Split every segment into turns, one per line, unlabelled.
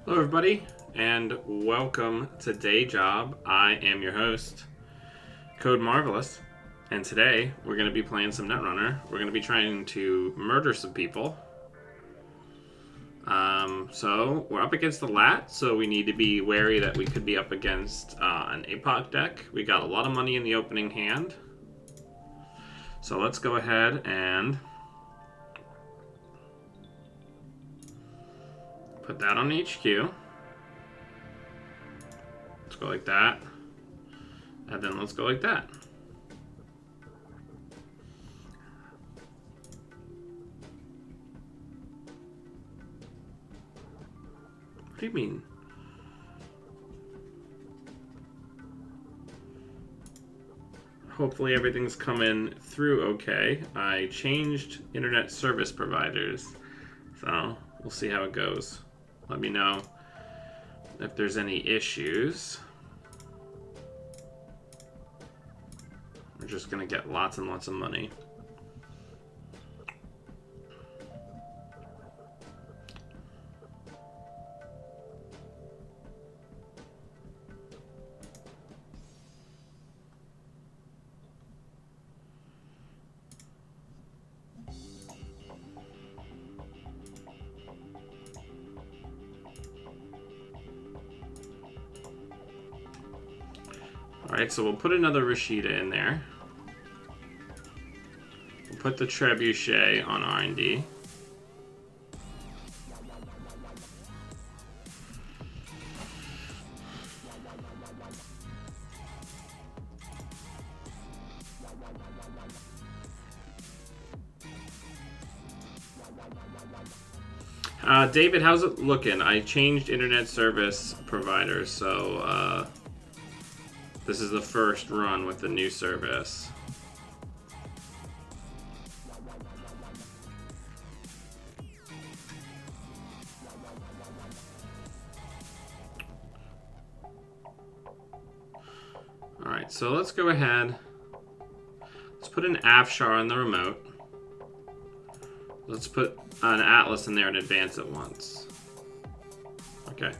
Hello, everybody, and welcome to Day Job. I am your host, Code Marvelous, and today we're going to be playing some Netrunner. We're going to be trying to murder some people. So we're up against the Lat, so we need to be wary that we could be up against an APOC deck. We got a lot of money in the opening hand, so let's go ahead and put that on HQ. Let's go like that. And then let's go like that. What do you mean? Hopefully everything's coming through okay. I changed internet service providers, so we'll see how it goes. Let me know if there's any issues. We're just gonna get lots and lots of money. Alright, so we'll put another Rashida in there. We'll put the Trebuchet on R&D. David, how's it looking? I changed internet service provider, so this is the first run with the new service. Alright, so let's go ahead. Let's put an Afshar on the remote. Let's put an Atlas in there and advance it once. Okay.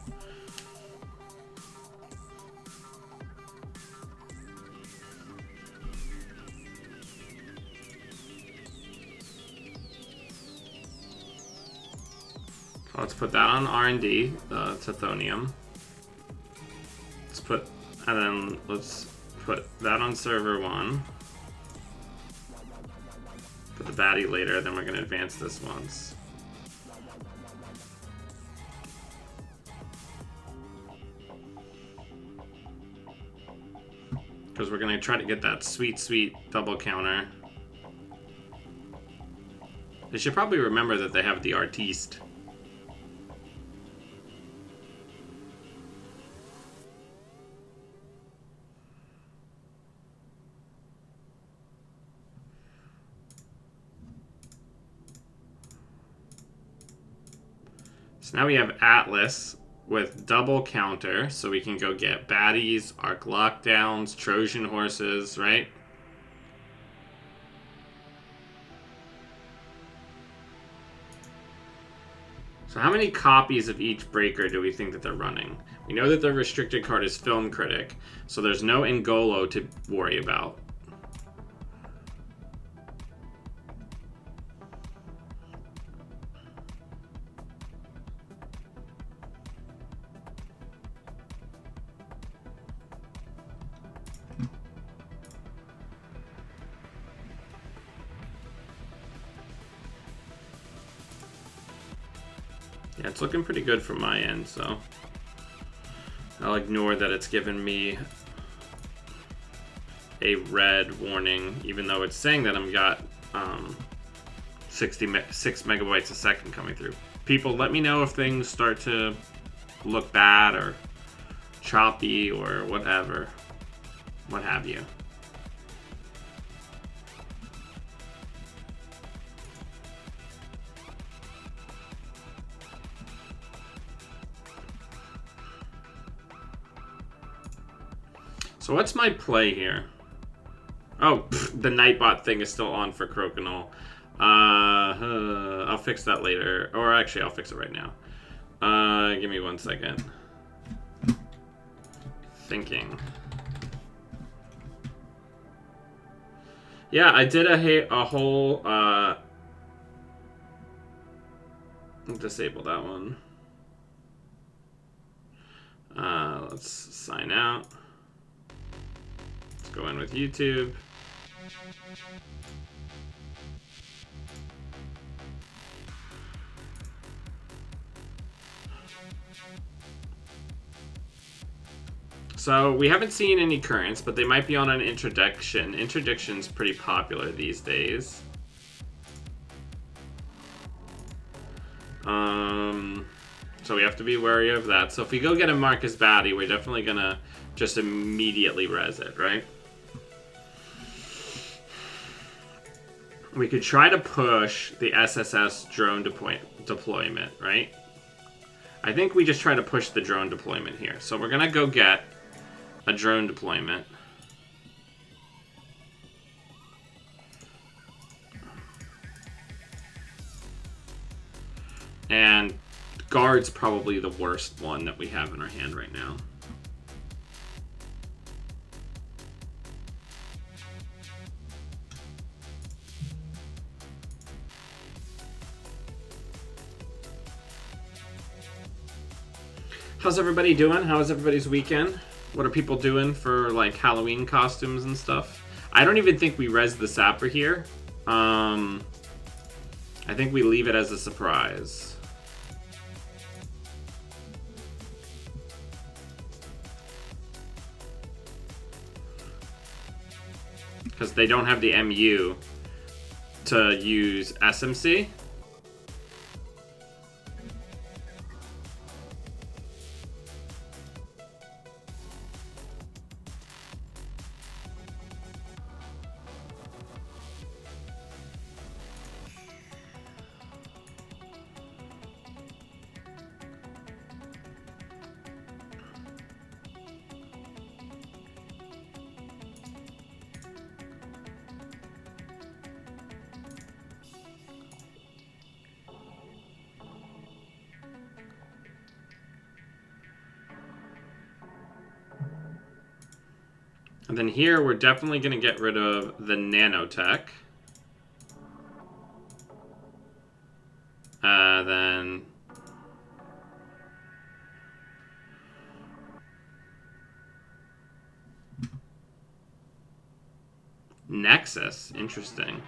Let's put that on R&D, Tithonium. And then let's put that on server 1. Put the baddie later, then we're going to advance this once. Because we're going to try to get that sweet, sweet double counter. They should probably remember that they have the Artiste. So now we have Atlas with double counter, so we can go get baddies, arc lockdowns, Trojan horses, right? So how many copies of each breaker do we think that they're running? We know that their restricted card is Film Critic, so there's no Ngolo to worry about. Yeah, it's looking pretty good from my end, so I'll ignore that it's given me a red warning, even though it's saying that I've got 6 megabytes a second coming through. People, let me know if things start to look bad or choppy or whatever, what have you. So what's my play here? Oh, the Nightbot thing is still on for Crokinole. I'll fix that later. Or actually, I'll fix it right now. Give me 1 second. Thinking. Yeah, I did a whole disable that one. Let's sign out. Let's go in with YouTube. So we haven't seen any currents, but they might be on an interdiction. Interdiction's pretty popular these days. So we have to be wary of that. So if we go get a Marcus Batty, we're definitely gonna just immediately res it, right? We could try to push the SSS drone deployment, right? I think we just try to push the drone deployment here. So we're gonna go get a drone deployment. And guard's probably the worst one that we have in our hand right now. How's everybody doing? How was everybody's weekend? What are people doing for like Halloween costumes and stuff? I don't even think we res the sapper here. I think we leave it as a surprise. Because they don't have the MU to use SMC. And then here, we're definitely going to get rid of the nanotech. Then... Nexus. Interesting.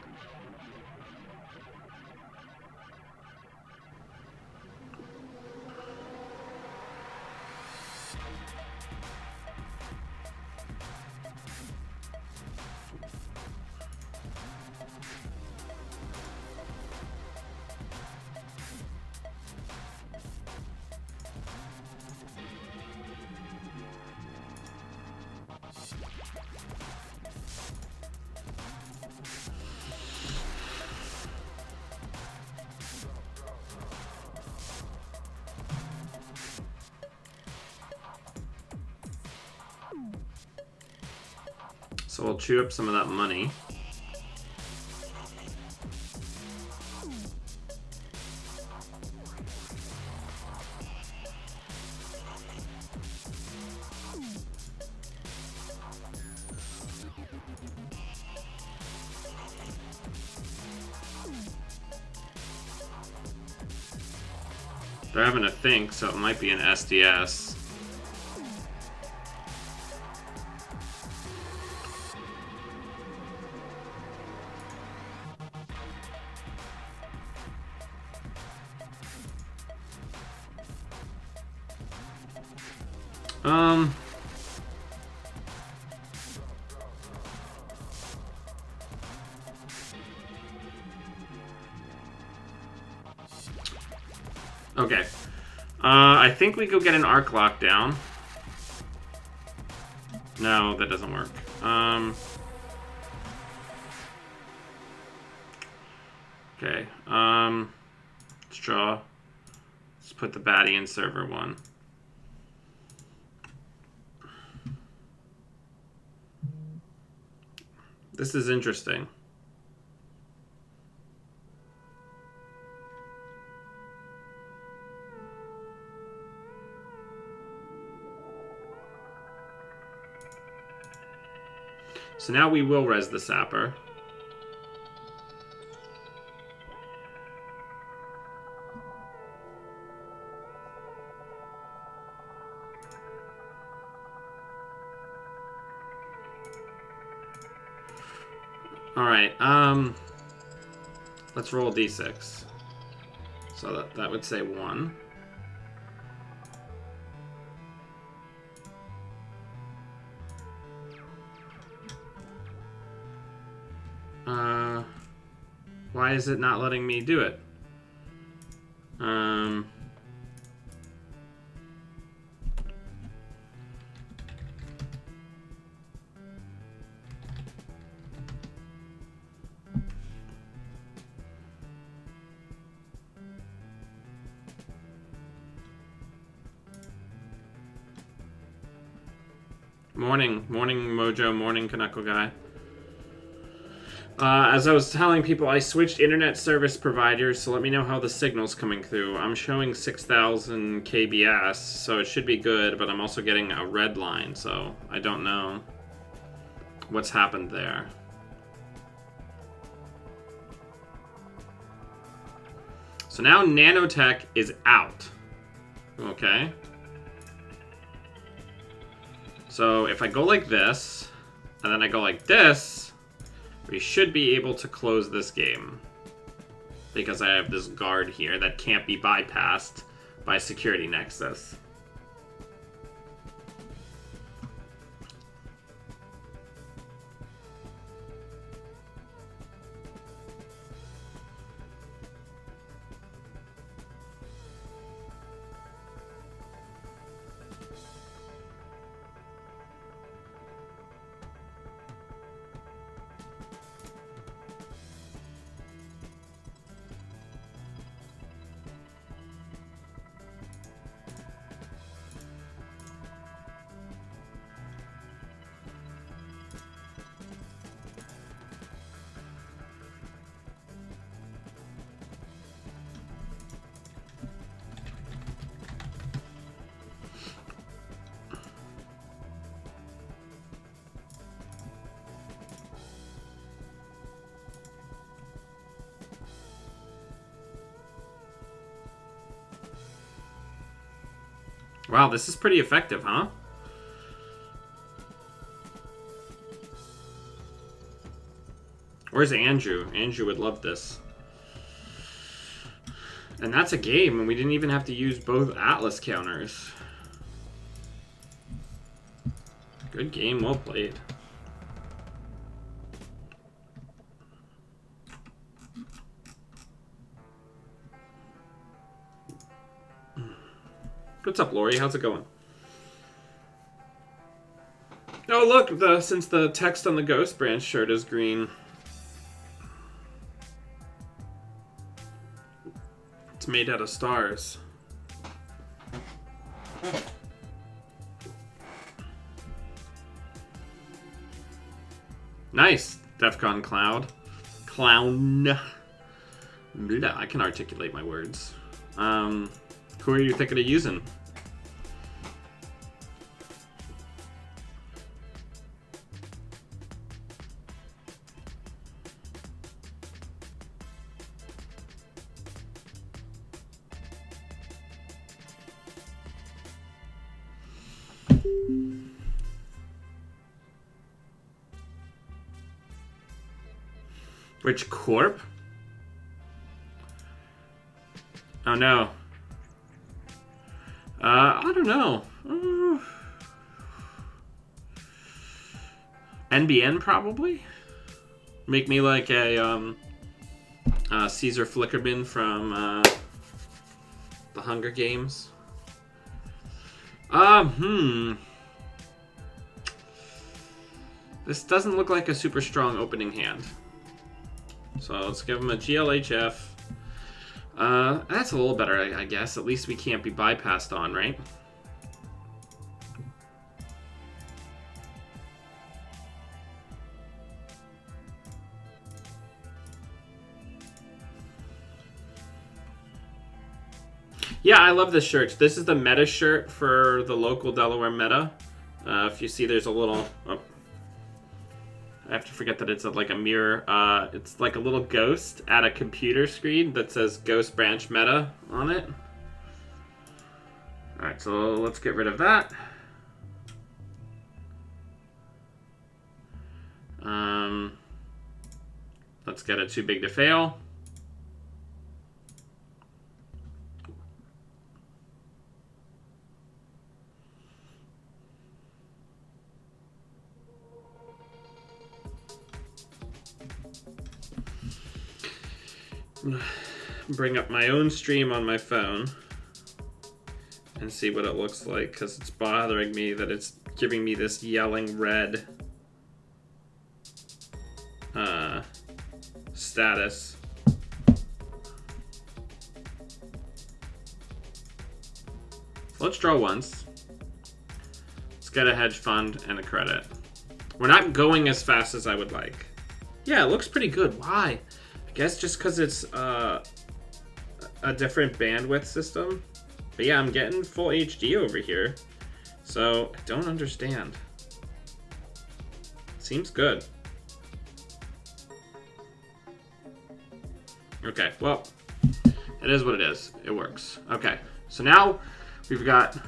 So we'll chew up some of that money. They're having a think, so it might be an SDS. Okay. I think we go get an arc lockdown. No, that doesn't work. Okay. Let's draw. Let's put the baddie in server 1. This is interesting. So now we will res the sapper. Alright, let's roll a d6. So that would say 1. Why is it not letting me do it? Morning Mojo, morning Kaneko guy. As I was telling people, I switched internet service providers, so let me know how the signal's coming through. I'm showing 6,000 kbs, so it should be good, but I'm also getting a red line, so I don't know what's happened there. So now nanotech is out. Okay. So if I go like this, and then I go like this, we should be able to close this game. Because I have this guard here that can't be bypassed by security nexus. Wow, this is pretty effective, huh? Where's Andrew? Andrew would love this. And that's a game, and we didn't even have to use both Atlas counters. Good game, well played. What's up, Lori? How's it going? Oh, look, since the text on the Ghost Branch shirt is green. It's made out of stars. Nice, Defcon Cloud. Clown. Blah, I can articulate my words. Who are you thinking of using? Which corp? Oh no. I don't know. NBN probably? Make me like a Caesar Flickerman from the Hunger Games. This doesn't look like a super strong opening hand. So let's give him a GLHF. That's a little better, I guess. At least we can't be bypassed on, right? Yeah, I love this shirt. This is the meta shirt for the local Delaware meta. If you see, there's a little... Oh. I have to forget that it's like a mirror. It's like a little ghost at a computer screen that says Ghost Branch Meta on it. Alright, so let's get rid of that. Let's get a too big to fail. Bring up my own stream on my phone and see what it looks like, because it's bothering me that it's giving me this yelling red status. So let's draw once. Let's get a hedge fund and a credit. We're not going as fast as I would like. Yeah, it looks pretty good. Why? I guess just because it's a different bandwidth system. But yeah, I'm getting full HD over here. So I don't understand. Seems good. Okay, well, it is what it is. It works. Okay, so now we've got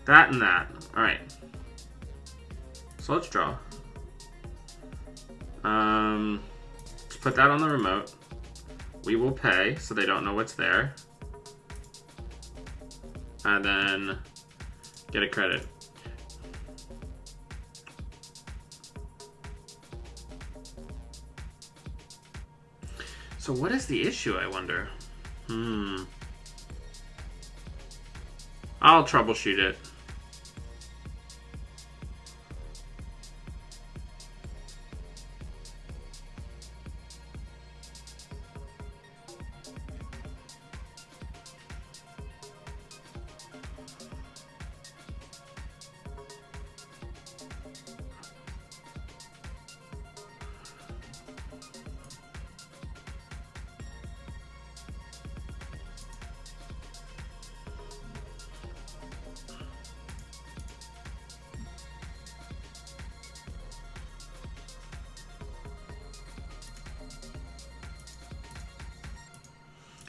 that and that. All right. So let's draw. Let's put that on the remote. We will pay, so they don't know what's there. And then get a credit. So what is the issue, I wonder? I'll troubleshoot it.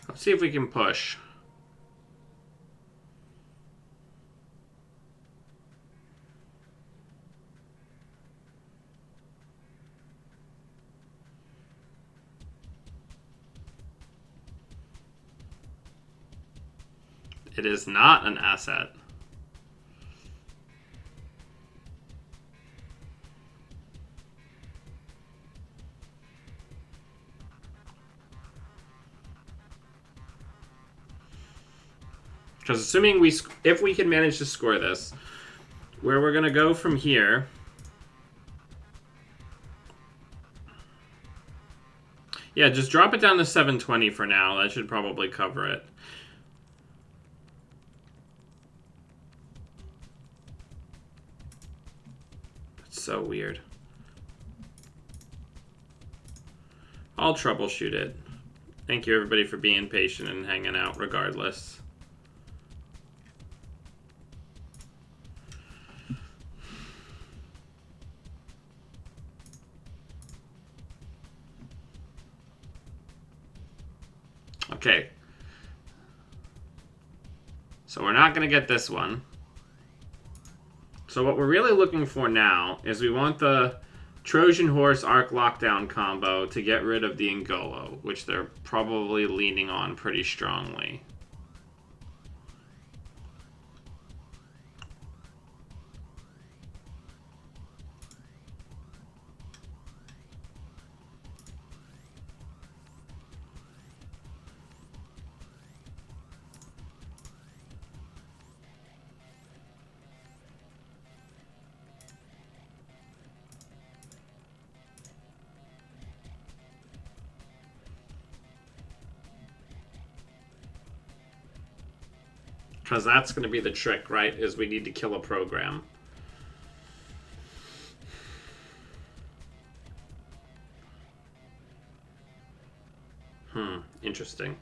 Let's see if we can push. It is not an asset. Because assuming if we can manage to score this, where we're going to go from here, yeah, just drop it down to 720 for now. That should probably cover it. That's so weird. I'll troubleshoot it. Thank you, everybody, for being patient and hanging out regardless. Okay. So we're not going to get this one. So what we're really looking for now is we want the Trojan Horse Arc Lockdown combo to get rid of the Ngolo, which they're probably leaning on pretty strongly. Because that's going to be the trick, right? Is we need to kill a program. Interesting.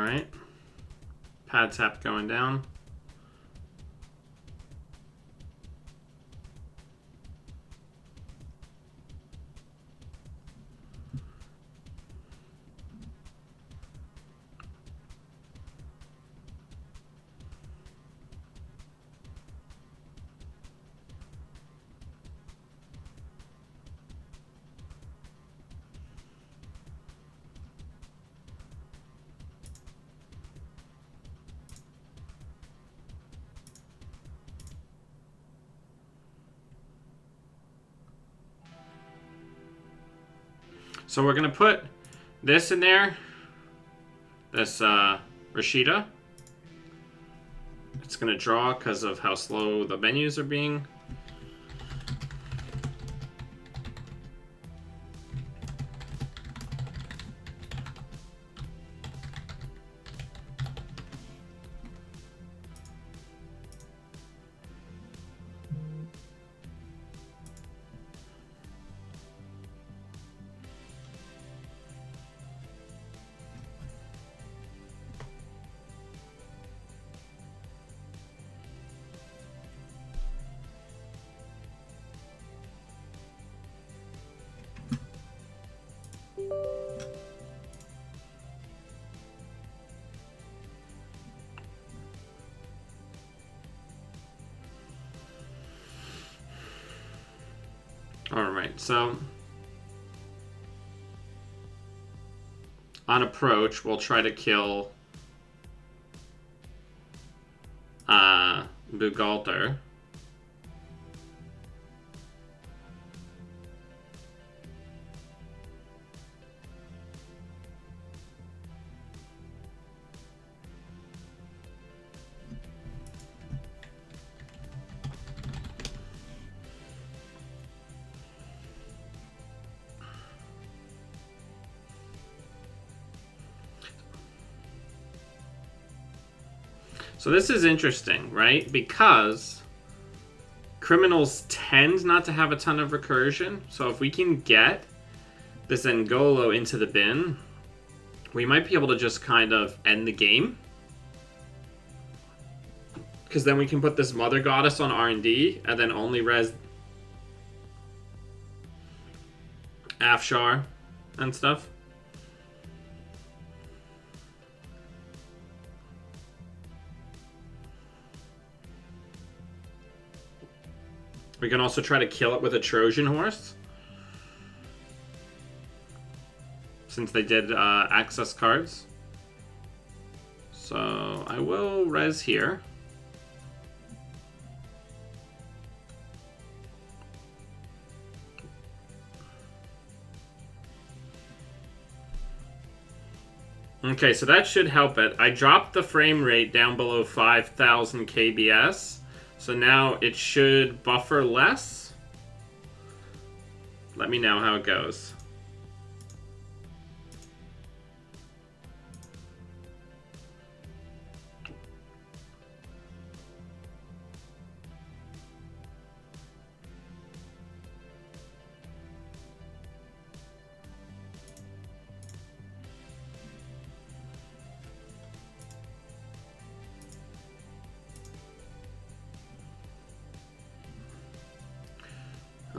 Alright. Pad tap going down. So we're going to put this in there. This Rashida. It's going to draw because of how slow the menus are being. Alright, so on approach, we'll try to kill Bugalter. So this is interesting, right? Because criminals tend not to have a ton of recursion. So if we can get this Ngolo into the bin, we might be able to just kind of end the game. Because then we can put this Mother Goddess on R&D and then only res Afshar and stuff. We can also try to kill it with a Trojan horse. Since they did access cards. So I will res here. Okay, so that should help it. I dropped the frame rate down below 5,000 kbs. So now it should buffer less. Let me know how it goes.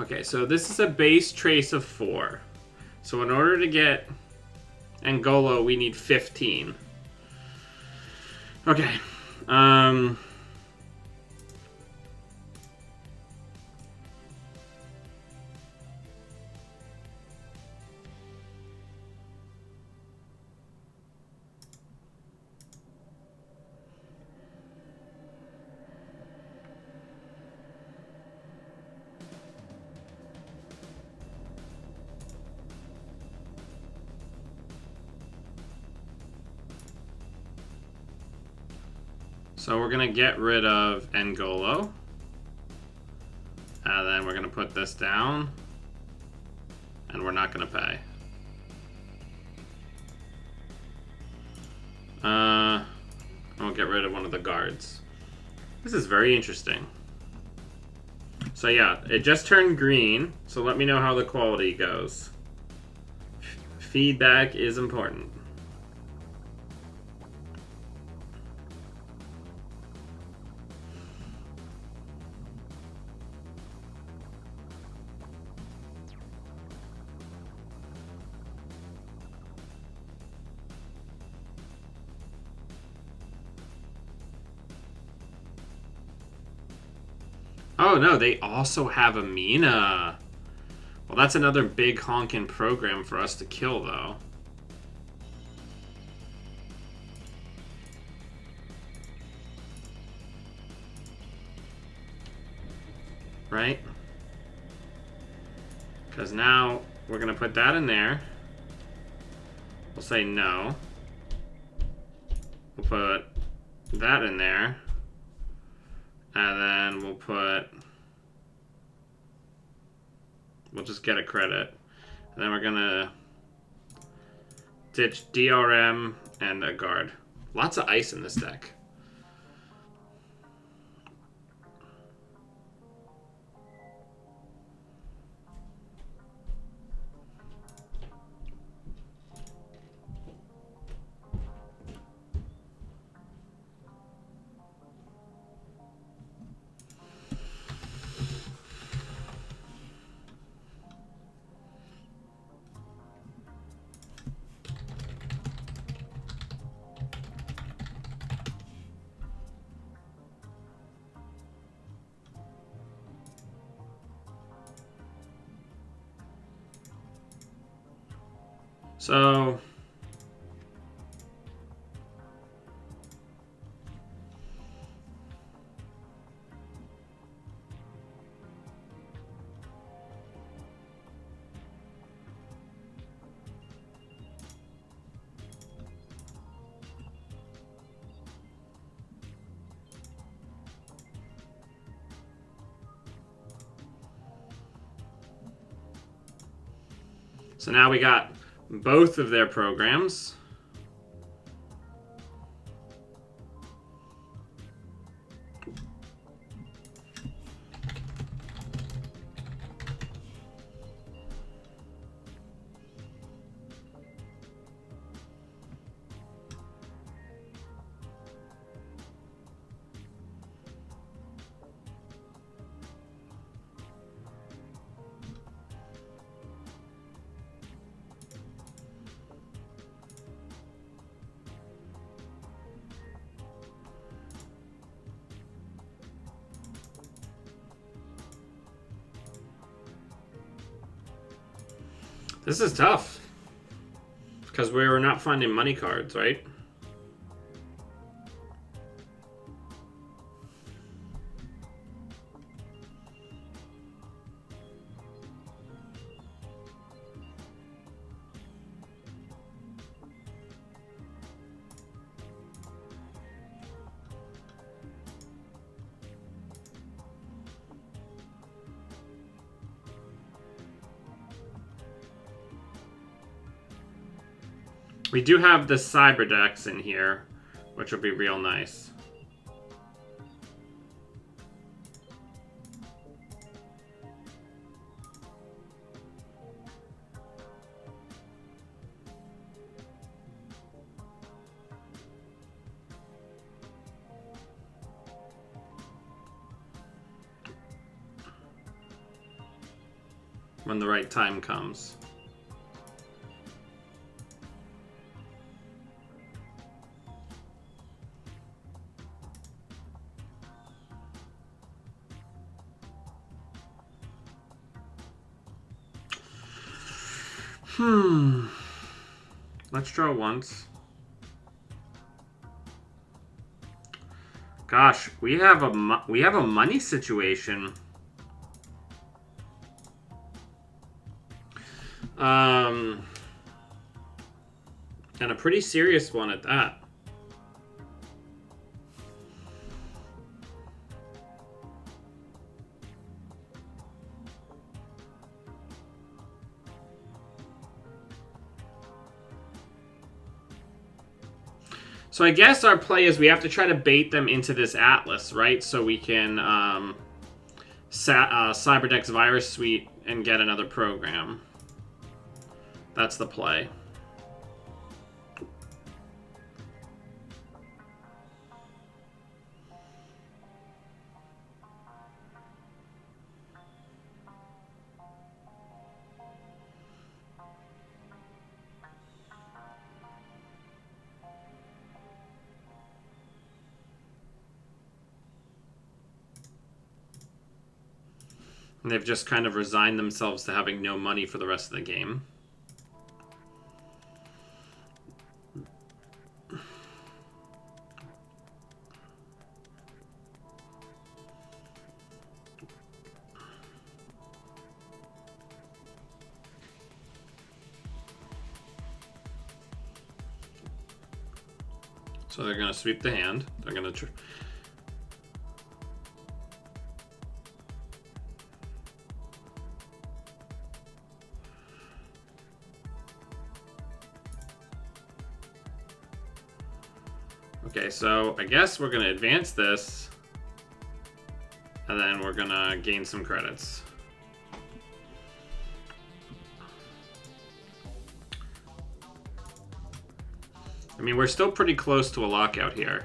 Okay, so this is a base trace of 4. So in order to get Ngolo, we need 15. Okay. So we're going to get rid of Ngolo. And then we're going to put this down. And we're not going to pay. We'll get rid of one of the guards. This is very interesting. So yeah, it just turned green. So let me know how the quality goes. Feedback is important. Oh no, they also have a Mina. Well, that's another big honkin' program for us to kill, though. Right? Because now we're going to put that in there. We'll say no. We'll put that in there. And then we'll just get a credit. And then we're going to ditch DRM and a guard. Lots of ice in this deck. So now we got both of their programs. This is tough. Because we were not finding money cards, right? We do have the Cyber decks in here, which will be real nice. When the right time comes. Let's draw once. Gosh, we have a money situation. And a pretty serious one at that. So I guess our play is we have to try to bait them into this Atlas, right? So we can Cyberdeck's Virus Suite and get another program. That's the play. And they've just kind of resigned themselves to having no money for the rest of the game. So they're going to sweep the hand. They're going to... Okay, so I guess we're going to advance this, and then we're going to gain some credits. I mean, we're still pretty close to a lockout here.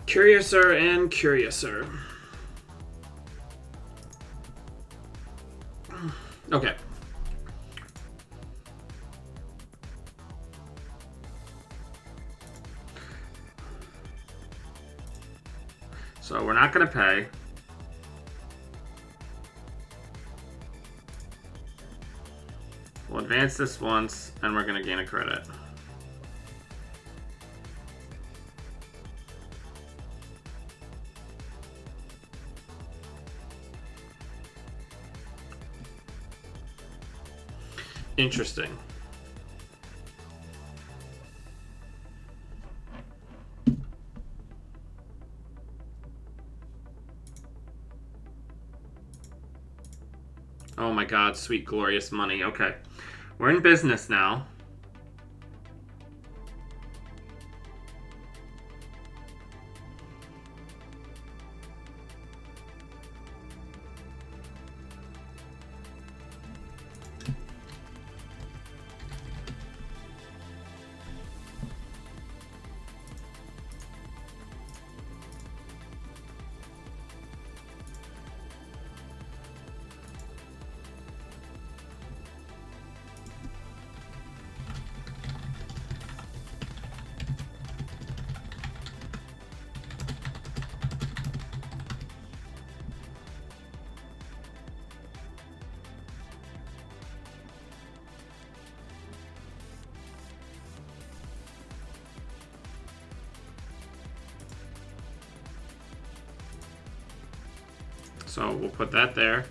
Curiouser and curiouser. Okay. So we're not going to pay. We'll advance this once, and we're going to gain a credit. Interesting. Oh my god, sweet glorious money. Okay. We're in business now. So we'll put that there.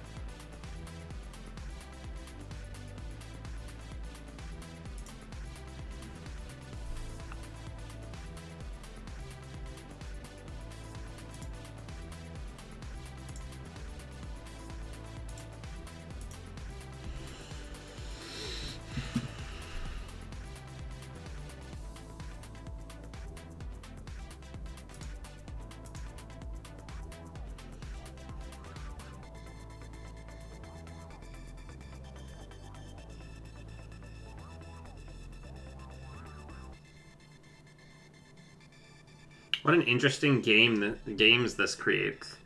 What an interesting games this creates.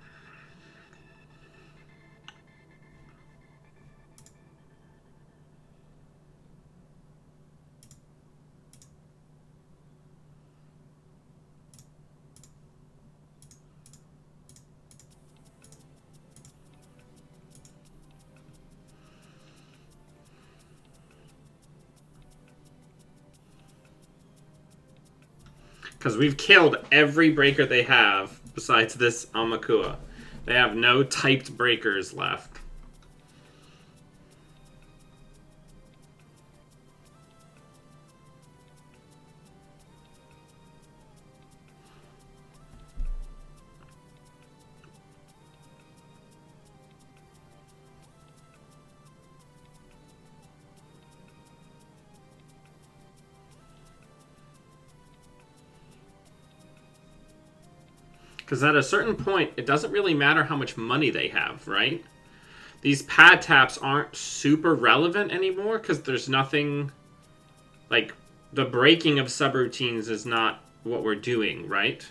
Because we've killed every breaker they have besides this Amakua. They have no typed breakers left. Because at a certain point, it doesn't really matter how much money they have, right? These pad taps aren't super relevant anymore because there's nothing... Like, the breaking of subroutines is not what we're doing, right?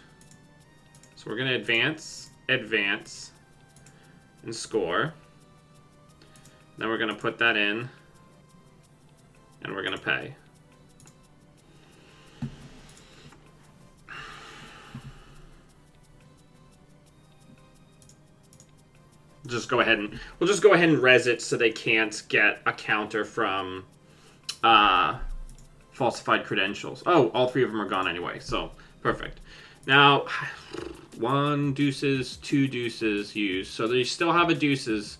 So we're going to advance, and score. Then we're going to put that in, and we're going to pay. We'll just go ahead and res it so they can't get a counter from falsified credentials. Oh, all three of them are gone anyway, so perfect. Now, 1 deuces, 2 deuces used. So they still have a deuces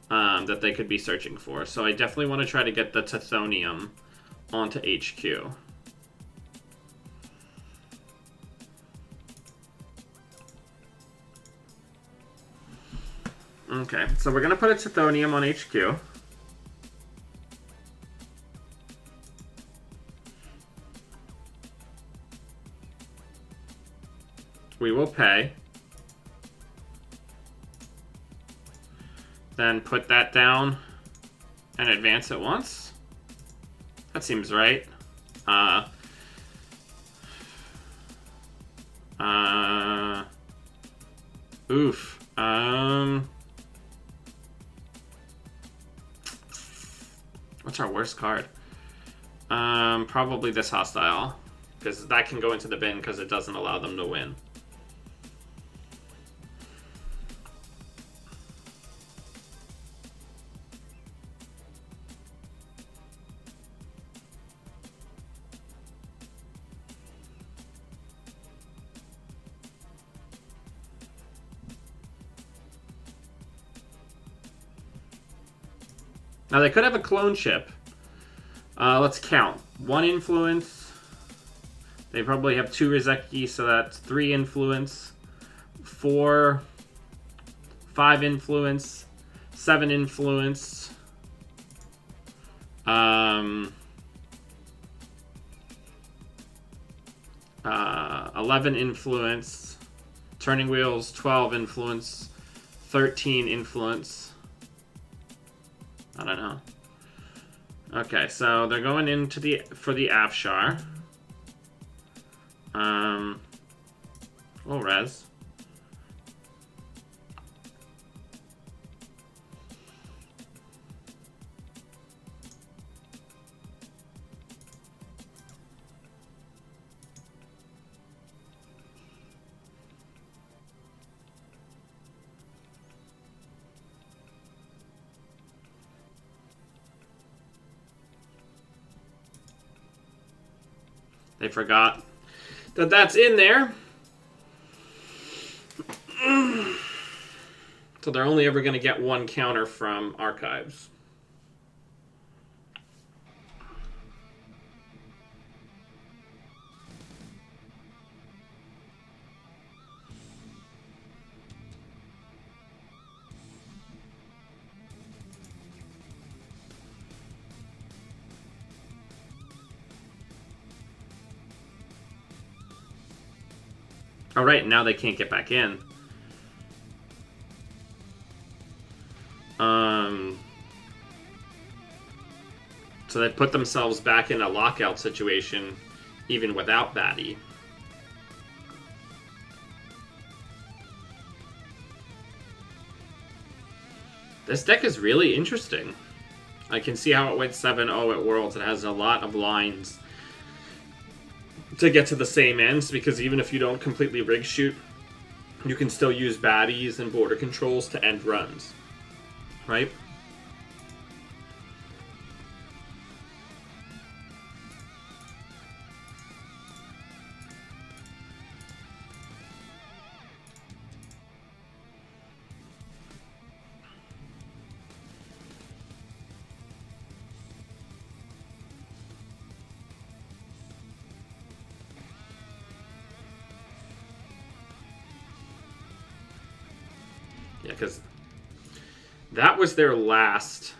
that they could be searching for. So I definitely want to try to get the Tithonium onto HQ. Okay, so we're going to put a Tithonium on HQ. We will pay. Then put that down and advance it once. That seems right. Oof. What's our worst card? Probably this hostile. Because that can go into the bin because it doesn't allow them to win. Now, they could have a clone chip. Let's count. 1 influence. They probably have 2 Rizeki, so that's 3 influence. 4, 5 influence. 7 influence. 11 influence. Turning wheels, 12 influence. 13 influence. I don't know. Okay, so they're going into for the Afshar. We'll res. They forgot that that's in there. So they're only ever going to get 1 counter from archives. All right, now they can't get back in. So they put themselves back in a lockout situation, even without Batty. This deck is really interesting. I can see how it went 7-0 at Worlds. It has a lot of lines to get to the same ends, because even if you don't completely rig shoot, you can still use baddies and border controls to end runs, right? Yeah, because that was their last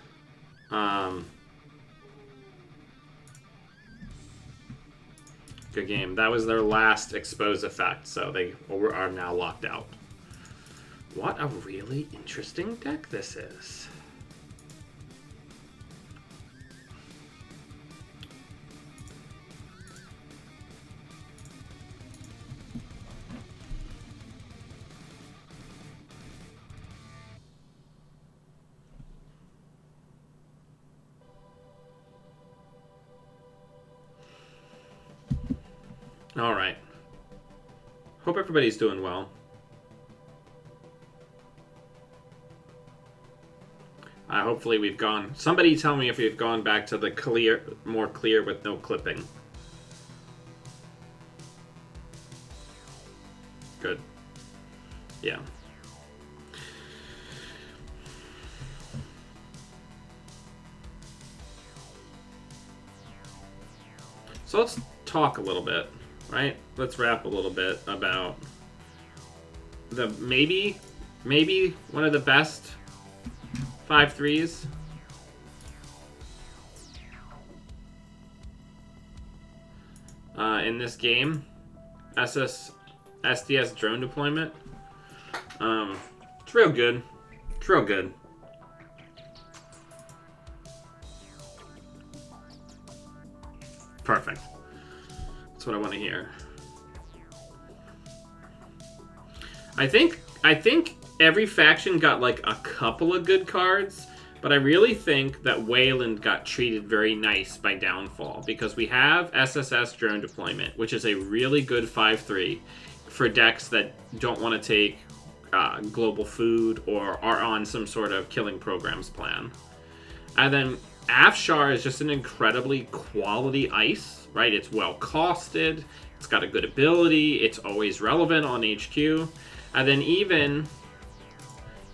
Good game. That was their last expose effect, so they are now locked out. What a really interesting deck this is. All right. Hope everybody's doing well. Hopefully we've gone... Somebody tell me if we've gone back to the clear, more clear with no clipping. Good. Yeah. So let's talk a little bit, right? Let's rap a little bit about the maybe one of the best 5/3s. In this game, SDS drone deployment. It's real good. It's real good. Perfect. That's what I want to hear. I think every faction got like a couple of good cards, but I really think that Wayland got treated very nice by Downfall because we have SSS drone deployment, which is a really good 5/3 for decks that don't want to take global food or are on some sort of killing programs plan. And then Afshar is just an incredibly quality ice, right? It's well costed, it's got a good ability, it's always relevant on HQ. And then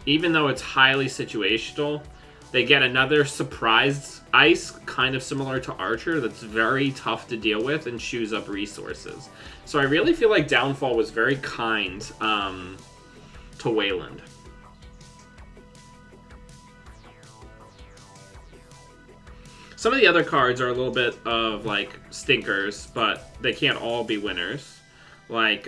even though it's highly situational, they get another surprise ice, kind of similar to Archer, that's very tough to deal with and chews up resources. So I really feel like Downfall was very kind to Wayland. Some of the other cards are a little bit of like stinkers, but they can't all be winners. Like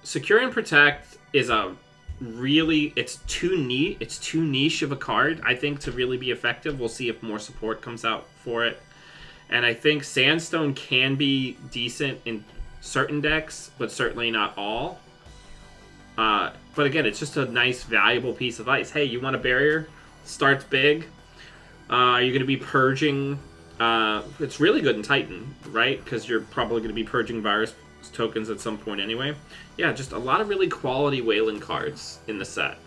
Secure and Protect is a really, it's too niche of a card, I think, to really be effective. We'll see if more support comes out for it. And I think Sandstone can be decent in certain decks, but certainly not all. But again, it's just a nice, valuable piece of ice. Hey, you want a barrier? Starts big. You're going to be purging. It's really good in Titan, right? Because you're probably going to be purging virus tokens at some point anyway. Yeah, just a lot of really quality Wayland cards in the set.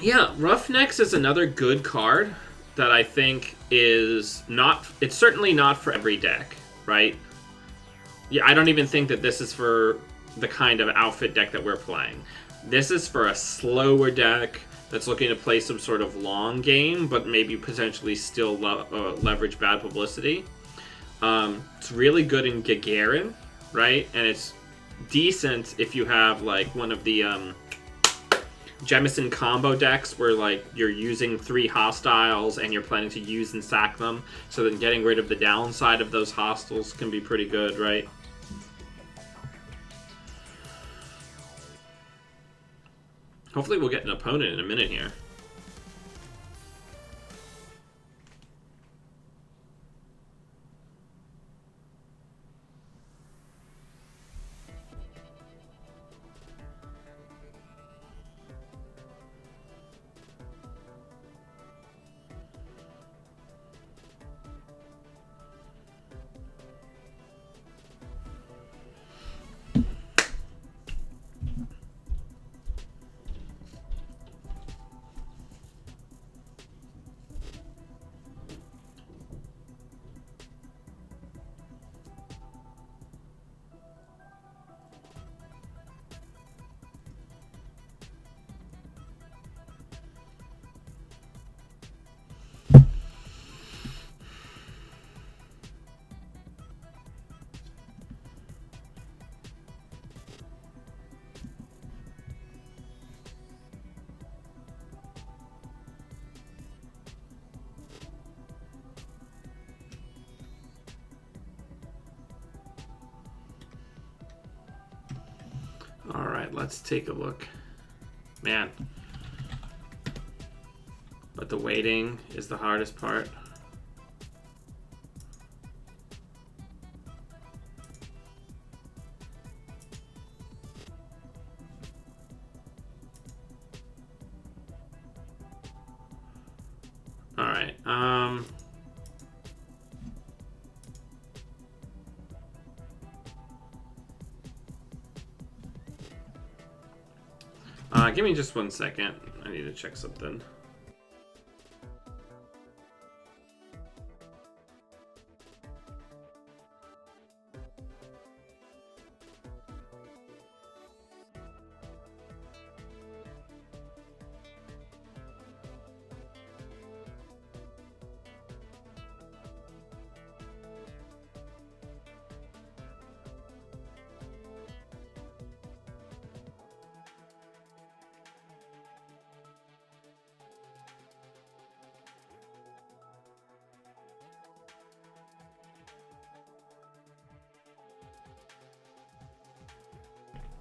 Yeah, Roughnecks is another good card that I think is not... It's certainly not for every deck, right? Yeah, I don't even think that this is for the kind of outfit deck that we're playing. This is for a slower deck that's looking to play some sort of long game, but maybe potentially still leverage bad publicity. It's really good in Gagarin, right? And it's decent if you have like one of the Jemison combo decks where like you're using 3 hostiles and you're planning to use and sack them. So then getting rid of the downside of those hostiles can be pretty good, right? Hopefully we'll get an opponent in a minute here. right, let's take a look. Man. But the waiting is the hardest part. All right. Give me just 1 second. I need to check something.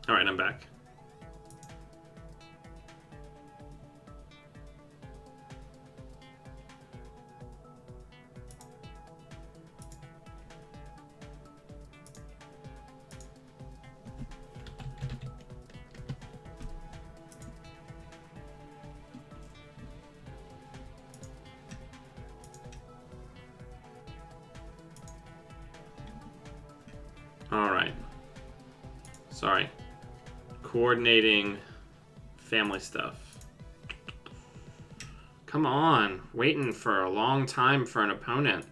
All right, I'm back. All right. Sorry. Coordinating family stuff. Come on. Waiting for a long time for an opponent.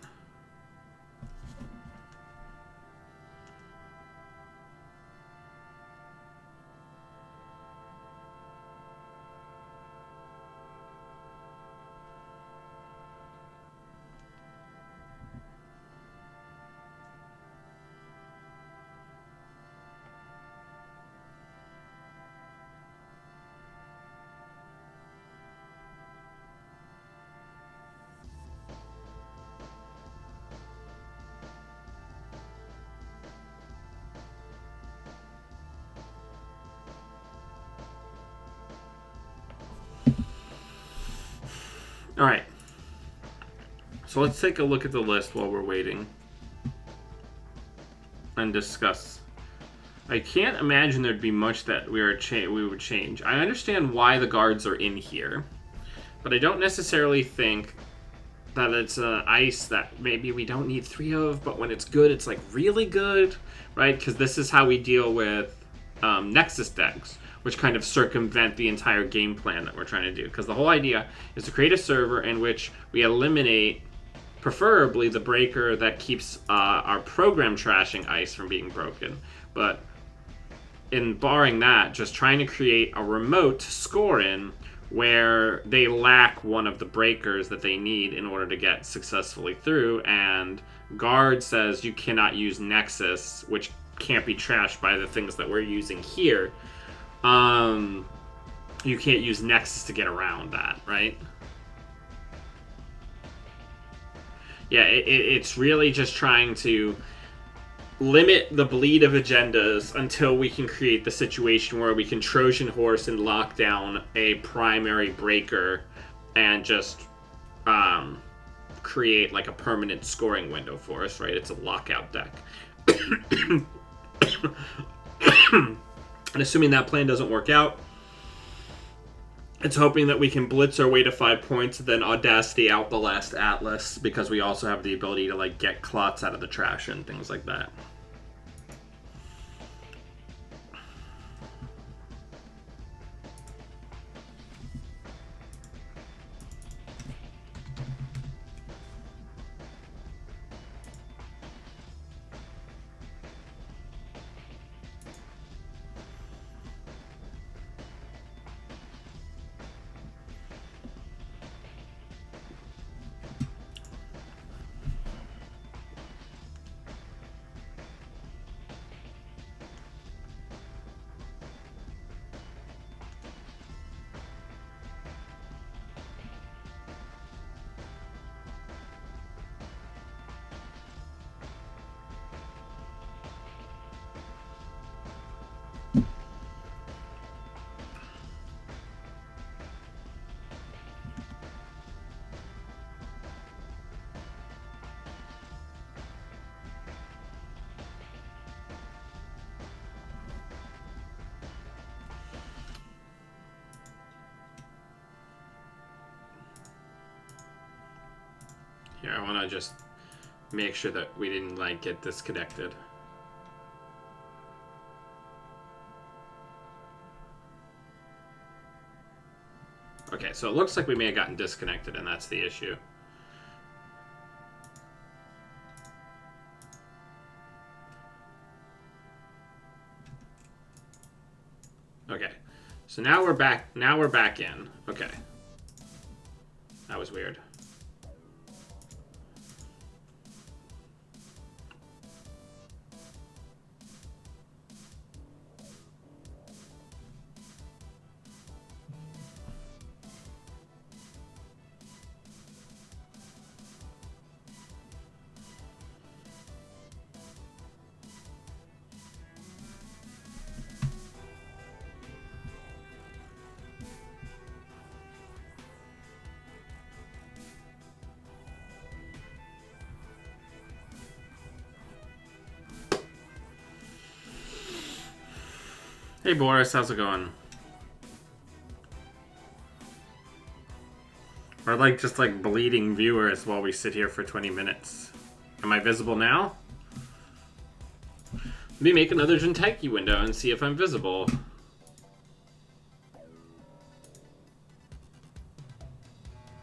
All right. So let's take a look at the list while we're waiting and discuss. I can't imagine there'd be much that we would change. I understand why the guards are in here, but I don't necessarily think that it's an ice that maybe we don't need 3 of, but when it's good, it's like really good, right? Because this is how we deal with Nexus decks, which kind of circumvent the entire game plan that we're trying to do. Because the whole idea is to create a server in which we eliminate, preferably, the breaker that keeps our program trashing ice from being broken. But in barring that, just trying to create a remote score in where they lack one of the breakers that they need in order to get successfully through, and guard says you cannot use Nexus, which can't be trashed by the things that we're using here. You can't use Nexus to get around that, right? Yeah, it's really just trying to limit the bleed of agendas until we can create the situation where we can Trojan horse and lock down a primary breaker and just create like a permanent scoring window for us, right? It's a lockout deck. And assuming that plan doesn't work out, it's hoping that we can blitz our way to 5 points and then Audacity out the last Atlas, because we also have the ability to like get clots out of the trash and things like that. Here, I want to just make sure that we didn't, like, get disconnected. Okay, so it looks like we may have gotten disconnected, and that's the issue. Okay, so now we're back. Now we're back in. Okay, that was weird. Hey Boris, how's it going? We're like just like bleeding viewers while we sit here for 20 minutes. Am I visible now? Let me make another Jinteki window and see if I'm visible.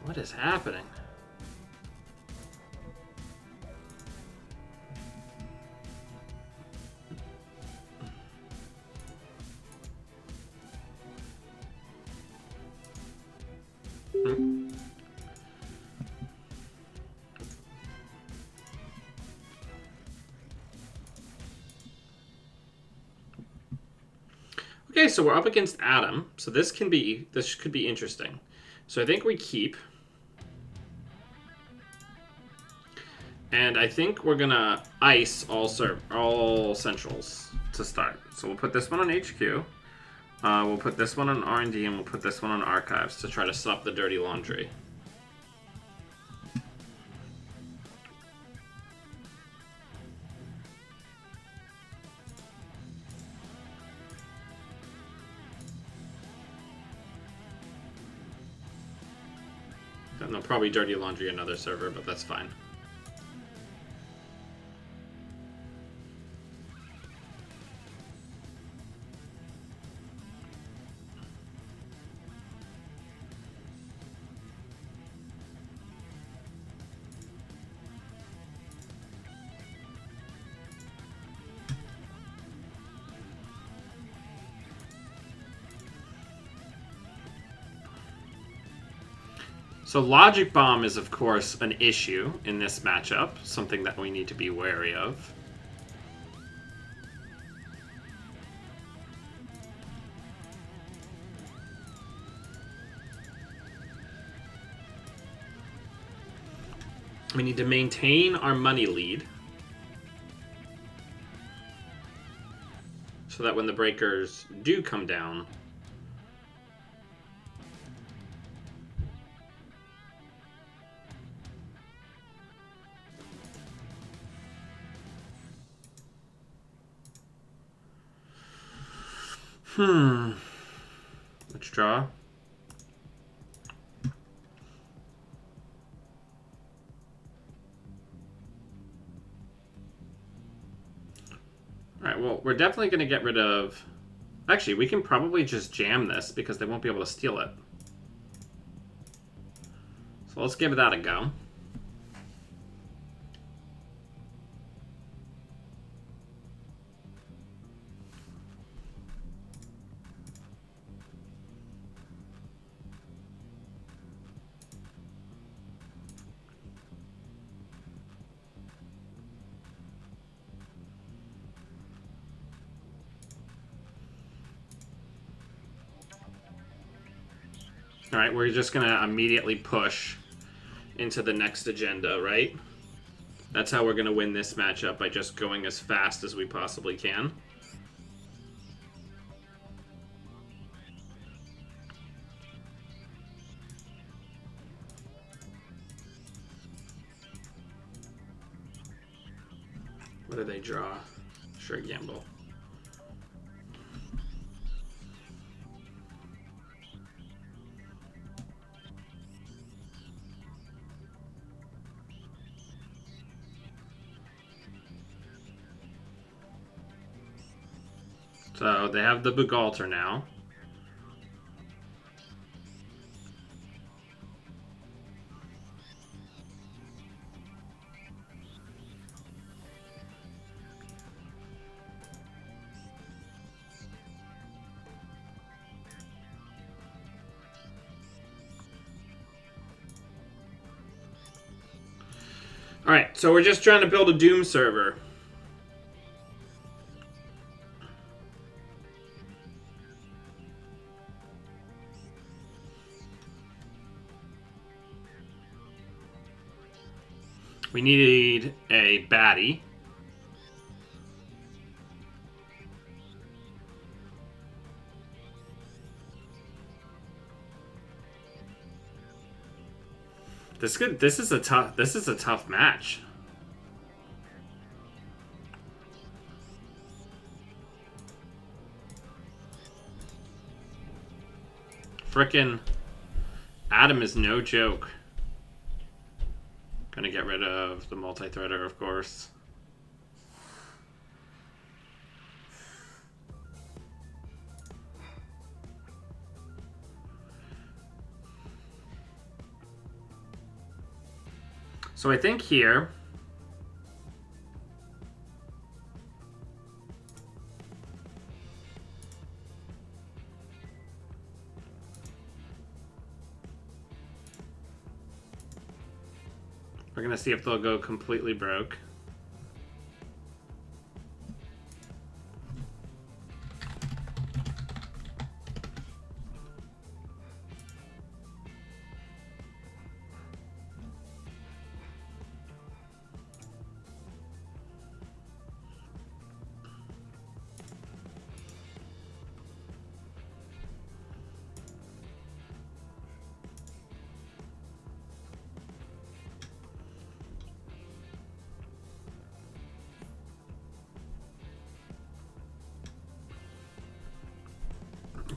What is happening? Okay, so we're up against Adam. So this could be interesting. So I think we keep. And I think we're gonna ice all centrals to start. So we'll put this one on HQ. We'll put this one on R&D, and we'll put this one on Archives to try to stop the dirty laundry. Then they'll probably dirty laundry another server, but that's fine. So Logic Bomb is, of course, an issue in this matchup, something that we need to be wary of. We need to maintain our money lead so that when the breakers do come down, let's draw. Alright, well, we're definitely going to get rid of... Actually, we can probably just jam this because they won't be able to steal it. So let's give that a go. Alright, we're just going to immediately push into the next agenda, right? That's how we're going to win this matchup, by just going as fast as we possibly can. What do they draw? Sure, gamble. So they have the Bugalter now. Alright, so we're just trying to build a Doom server. We need a baddie. This is a tough match. Frickin' Adam is no joke. Gonna get rid of the multi-threader, of course. So I think here we're gonna see if they'll go completely broke.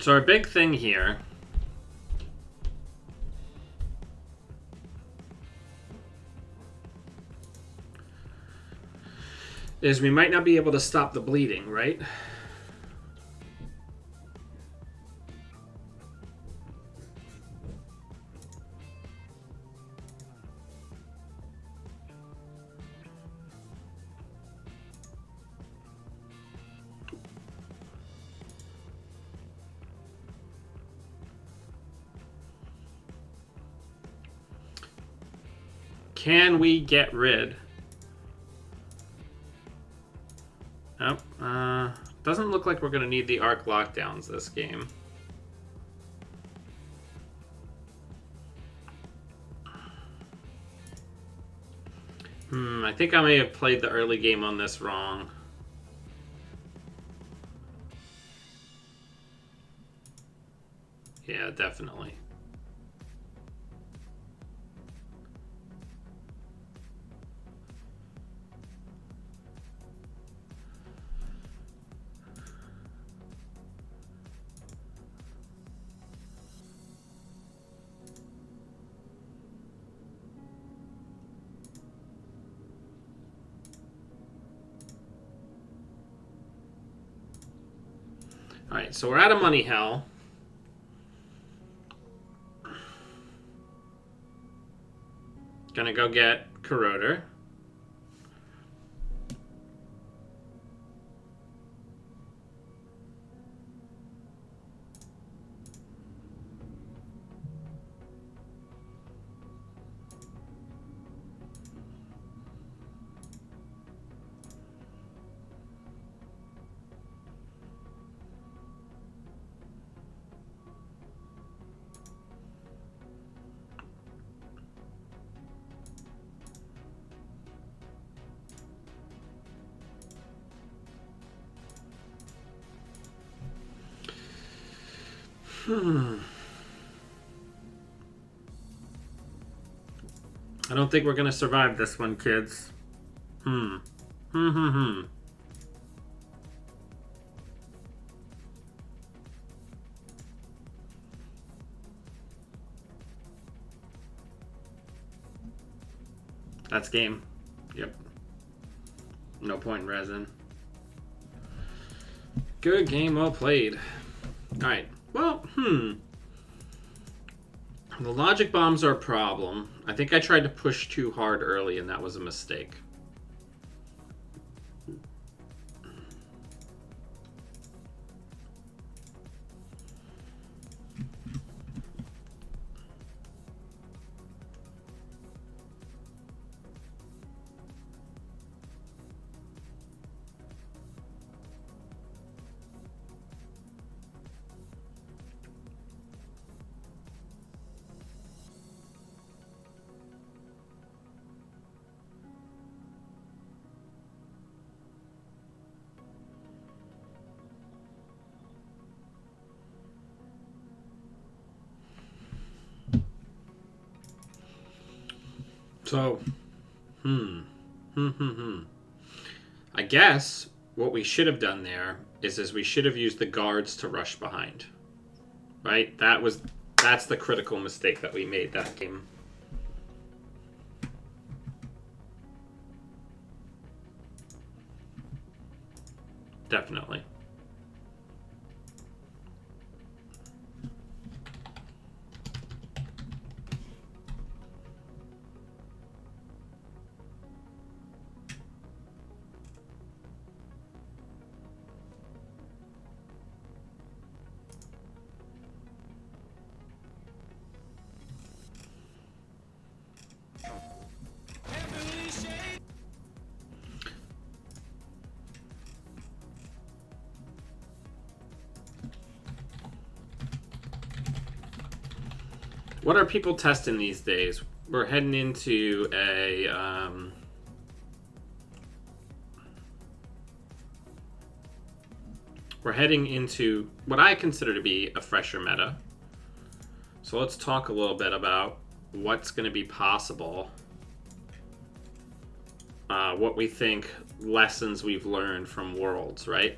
So our big thing here is we might not be able to stop the bleeding, right? Can we get rid? Nope. Doesn't look like we're going to need the arc lockdowns this game. I think I may have played the early game on this wrong. Yeah, definitely. Alright, so we're out of money hell. Gonna go get Corroder. I don't think we're gonna survive this one, kids. That's game. Yep. No point in resin. Good game, well played. Alright, well, The logic bombs are a problem. I think I tried to push too hard early, and that was a mistake. So, I guess what we should have done there is we should have used the guards to rush behind. Right? That's the critical mistake that we made that game. Definitely. What are people testing these days? We're heading into we're heading into what I consider to be a fresher meta. So let's talk a little bit about what's going to be possible. What we think lessons we've learned from Worlds, right?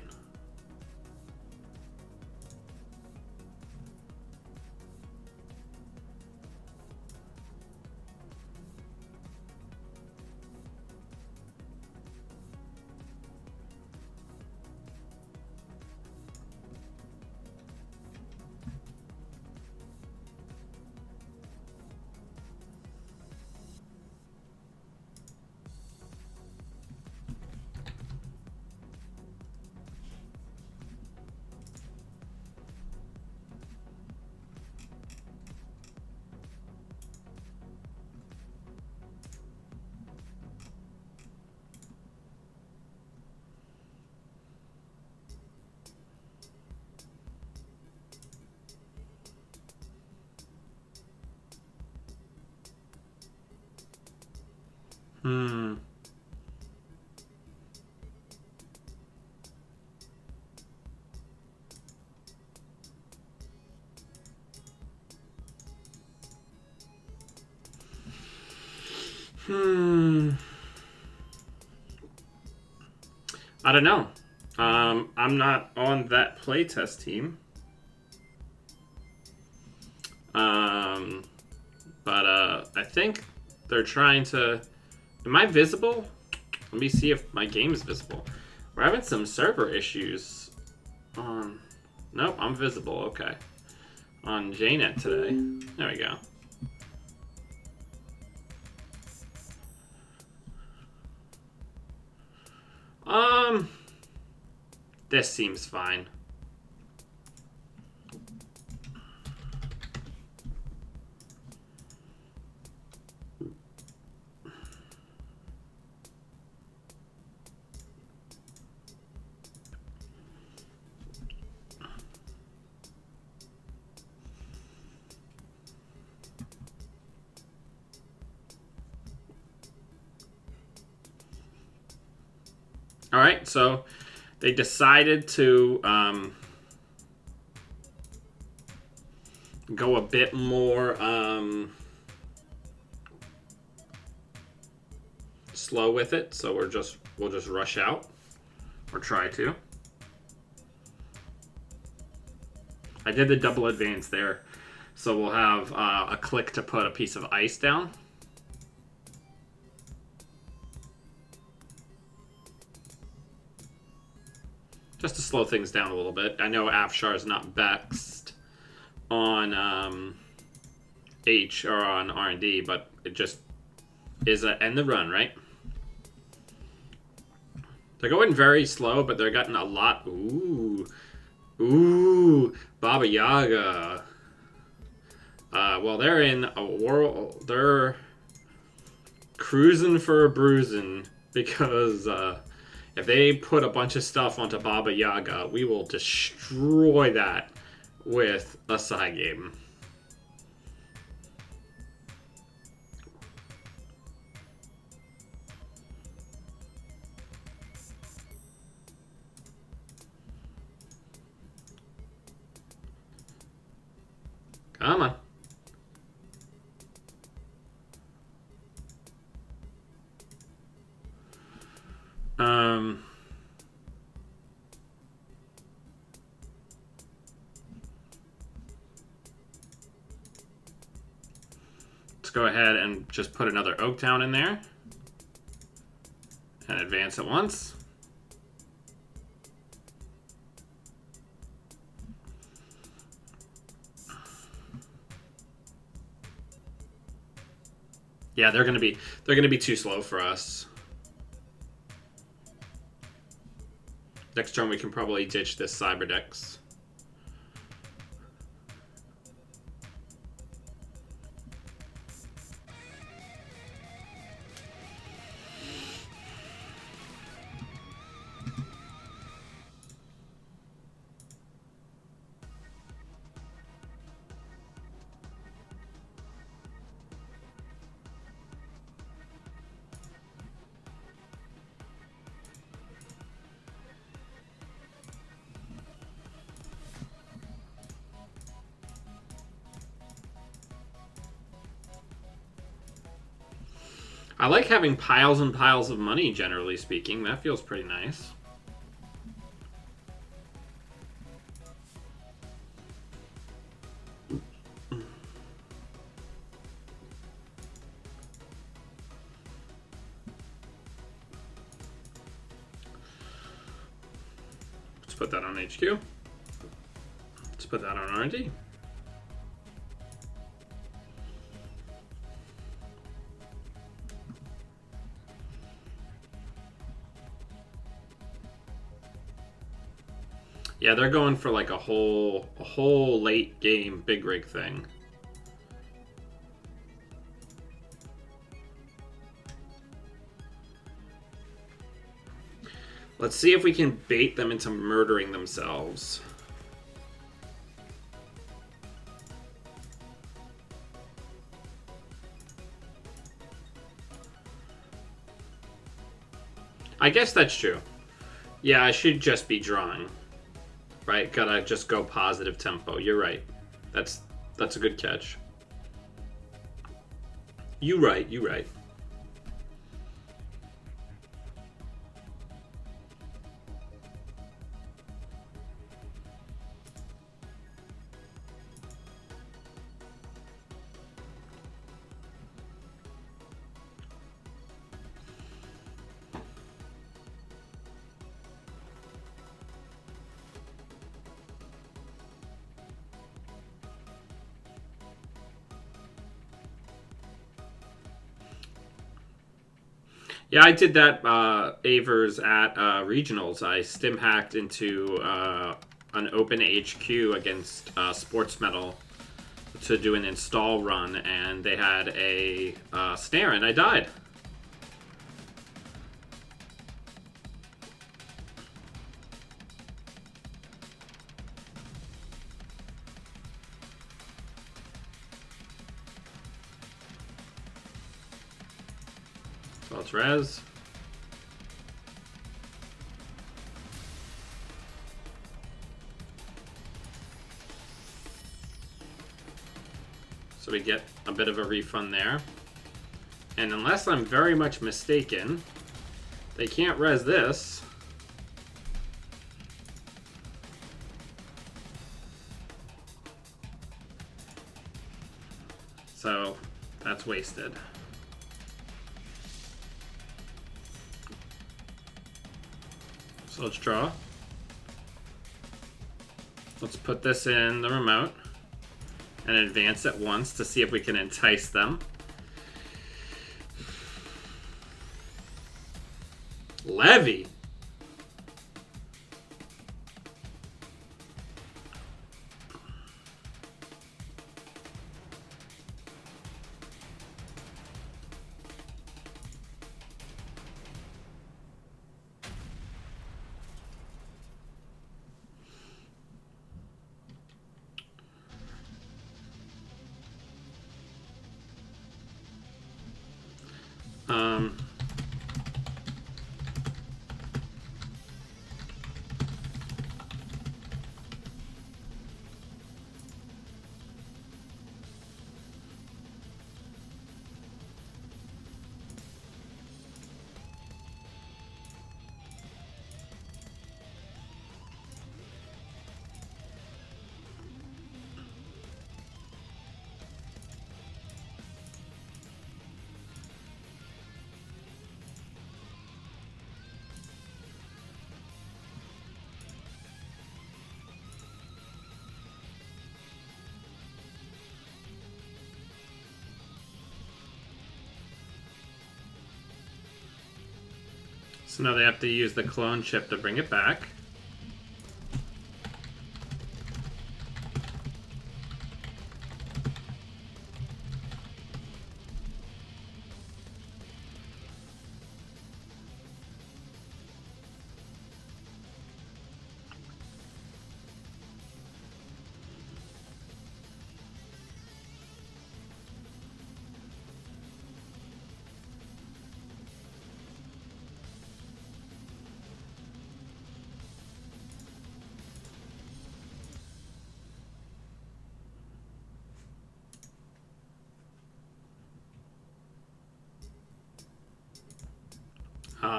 I don't know. I'm not on that playtest team. But I think they're trying to... Am I visible? Let me see if my game is visible. We're having some server issues on... Nope, I'm visible. Okay. On JNet today. There we go. This seems fine. All right, so they decided to go a bit more slow with it. So we'll just rush out, or try to. I did the double advance there, so we'll have a click to put a piece of ice down. Just a slow things down a little bit. I know Afshar is not best on H or on R&D, but it just is a end the run, right? They're going very slow, but they're getting a lot. Ooh, Baba Yaga. Well, they're in a world. They're cruising for a bruising because if they put a bunch of stuff onto Baba Yaga, we will destroy that with a side game. Come on. Let's go ahead and just put another Oaktown in there and advance it once. Yeah, they're gonna be too slow for us. Next turn we can probably ditch this Cyberdex. I like having piles and piles of money, generally speaking. That feels pretty nice. Let's put that on HQ. Let's put that on R&D. Yeah, they're going for like a whole late game big rig thing. Let's see if we can bait them into murdering themselves. I guess that's true. Yeah, I should just be drawing. Right, gotta just go positive tempo. You're right. That's a good catch. You right. Yeah, I did that Avers at regionals. I stim hacked into an open HQ against Sports Metal to do an install run, and they had a snare, and I died. So let's res. So we get a bit of a refund there. And unless I'm very much mistaken, they can't res this. So that's wasted. So let's draw. Let's put this in the remote and advance it once to see if we can entice them. Levy. So now they have to use the clone chip to bring it back.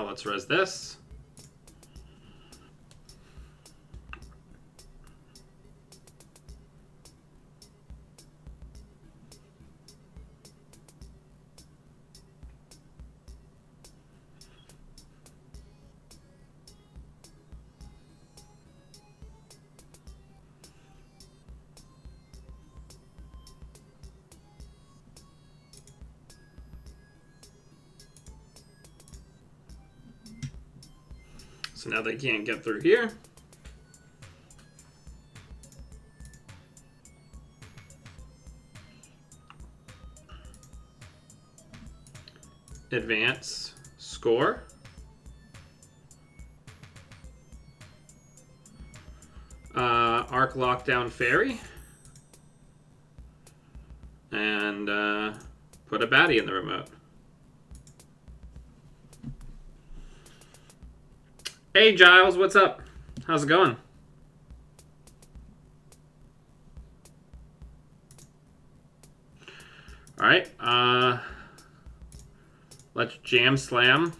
Let's res this. So now they can't get through here. Advance, score. Arc lockdown fairy. And put a baddie in the remote. Hey Giles, what's up? How's it going? All right, let's jam slam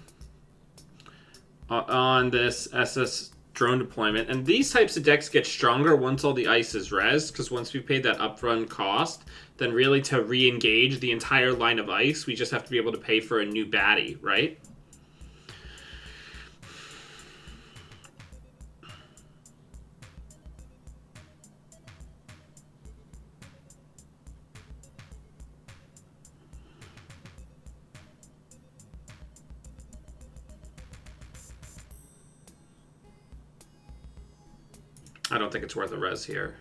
on this SS drone deployment. And these types of decks get stronger once all the ice is res, because once we've paid that upfront cost, then really to re-engage the entire line of ice, we just have to be able to pay for a new baddie, right? I don't think it's worth a res here.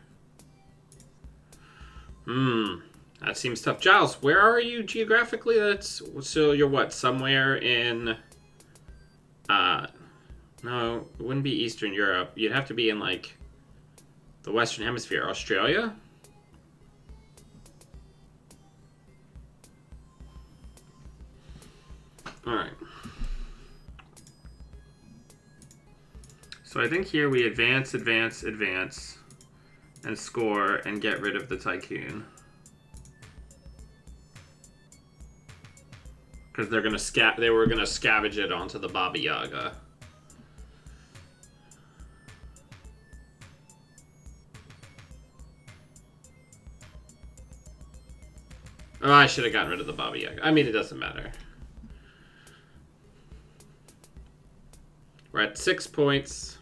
That seems tough. Giles, where are you geographically? So you're what? Somewhere in no, it wouldn't be Eastern Europe. You'd have to be in like the Western Hemisphere. Australia? Alright. So I think here we advance, advance, advance, and score and get rid of the Tycoon. Because they were gonna scavenge it onto the Baba Yaga. Oh, I should have gotten rid of the Baba Yaga. I mean, it doesn't matter. We're at 6 points.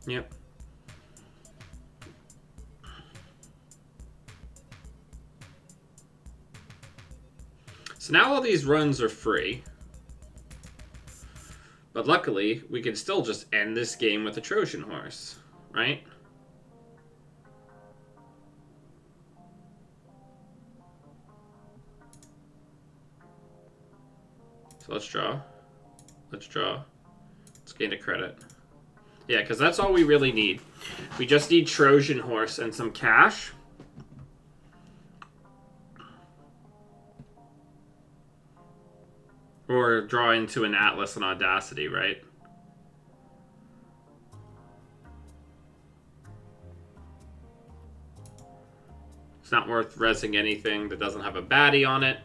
Yep. So now all these runs are free. But luckily, we can still just end this game with a Trojan horse, right? So let's draw. Let's draw. Let's gain a credit. Yeah, because that's all we really need. We just need Trojan horse and some cash. Or draw into an Atlas and Audacity, right? It's not worth resing anything that doesn't have a baddie on it.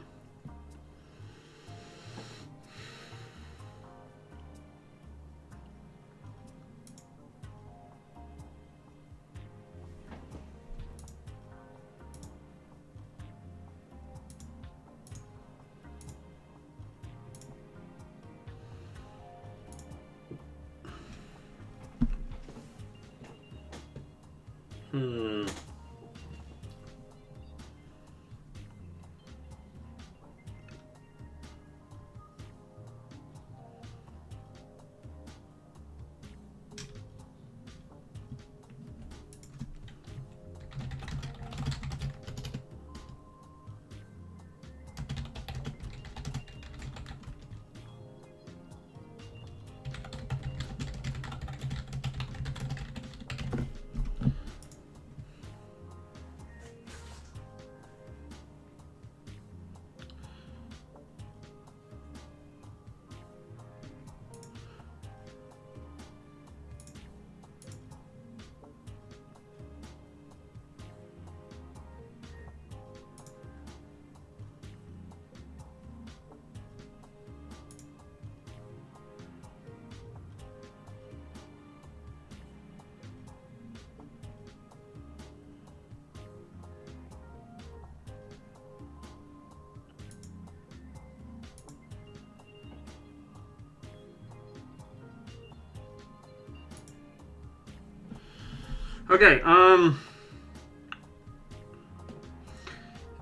Okay,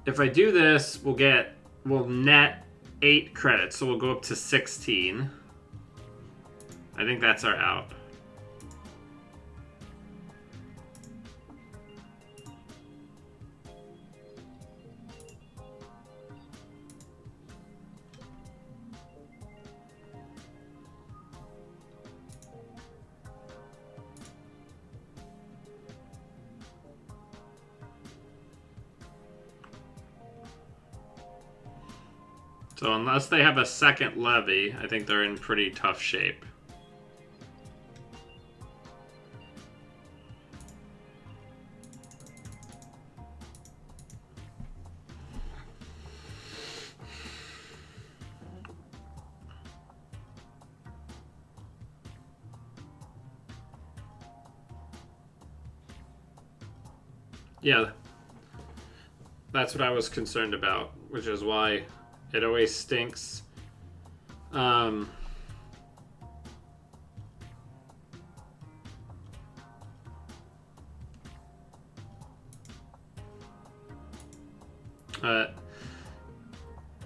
if I do this, we'll net 8 credits, so we'll go up to 16. I think that's our out. So unless they have a second levy, I think they're in pretty tough shape. Yeah, that's what I was concerned about, which is why it always stinks.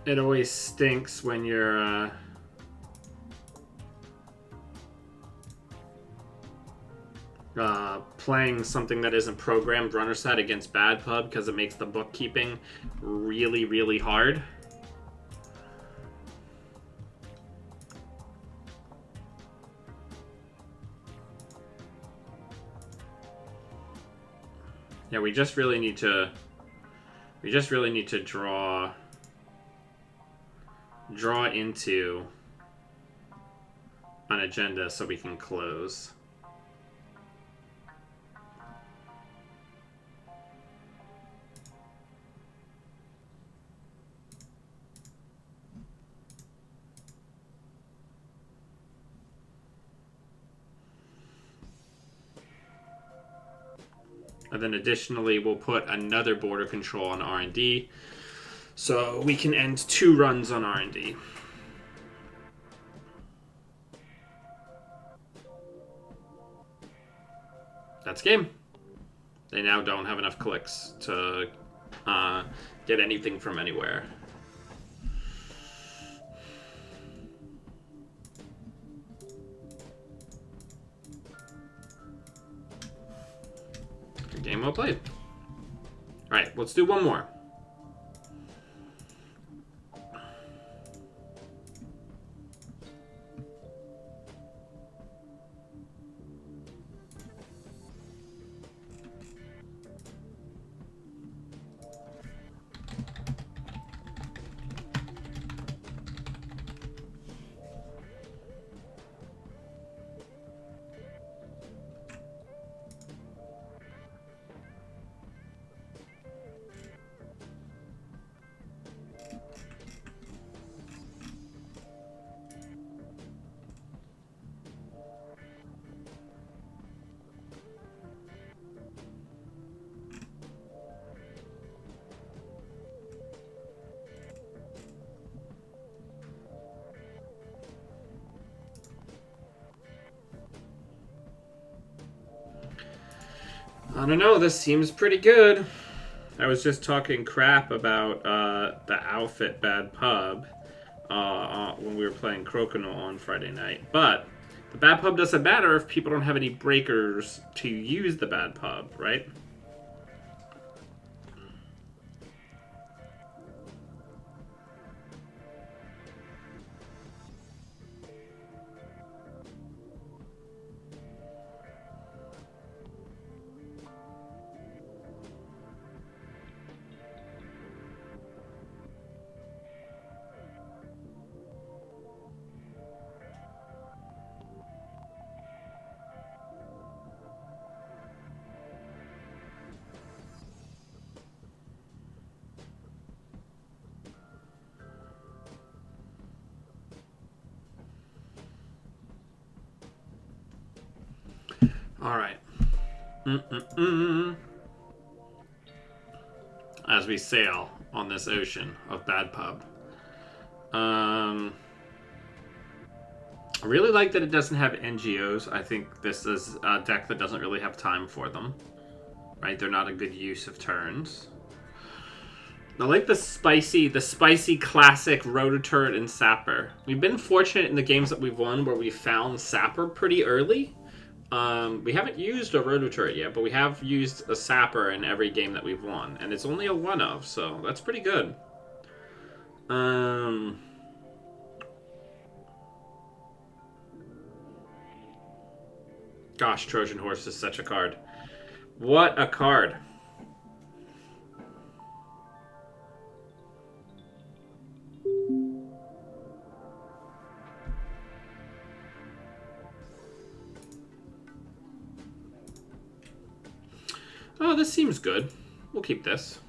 It always stinks when you're playing something that isn't programmed runner set against bad pub, because it makes the bookkeeping really, really hard. Yeah, we just really need to draw into an agenda so we can close. And then additionally, we'll put another border control on R&D, so we can end 2 runs on R&D. That's game. They now don't have enough clicks to get anything from anywhere. Good game, well played. All right, let's do one more. I don't know, this seems pretty good. I was just talking crap about the outfit Bad Pub when we were playing Crokinole on Friday night. But the Bad Pub doesn't matter if people don't have any breakers to use the Bad Pub, right? All right. As we sail on this ocean of Bad Pub. I really like that it doesn't have NGOs. I think this is a deck that doesn't really have time for them. Right? They're not a good use of turns. I like the spicy classic Rototurret and Sapper. We've been fortunate in the games that we've won where we found Sapper pretty early. We haven't used a Rototurret yet, but we have used a Sapper in every game that we've won. And it's only a 1-of, so that's pretty good. Gosh, Trojan Horse is such a card. What a card. Oh, this seems good. We'll keep this.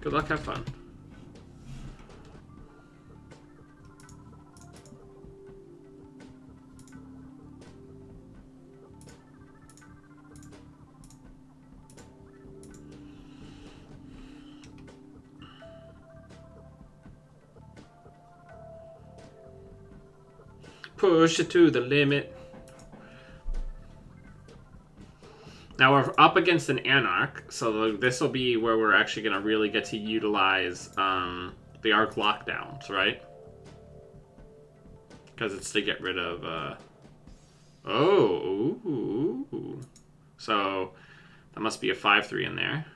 Good luck, have fun. Push it to the limit. Now we're up against an Anarch, so this will be where we're actually going to really get to utilize the Arc lockdowns, right? Because it's to get rid of... ooh. So that must be a 5/3 in there.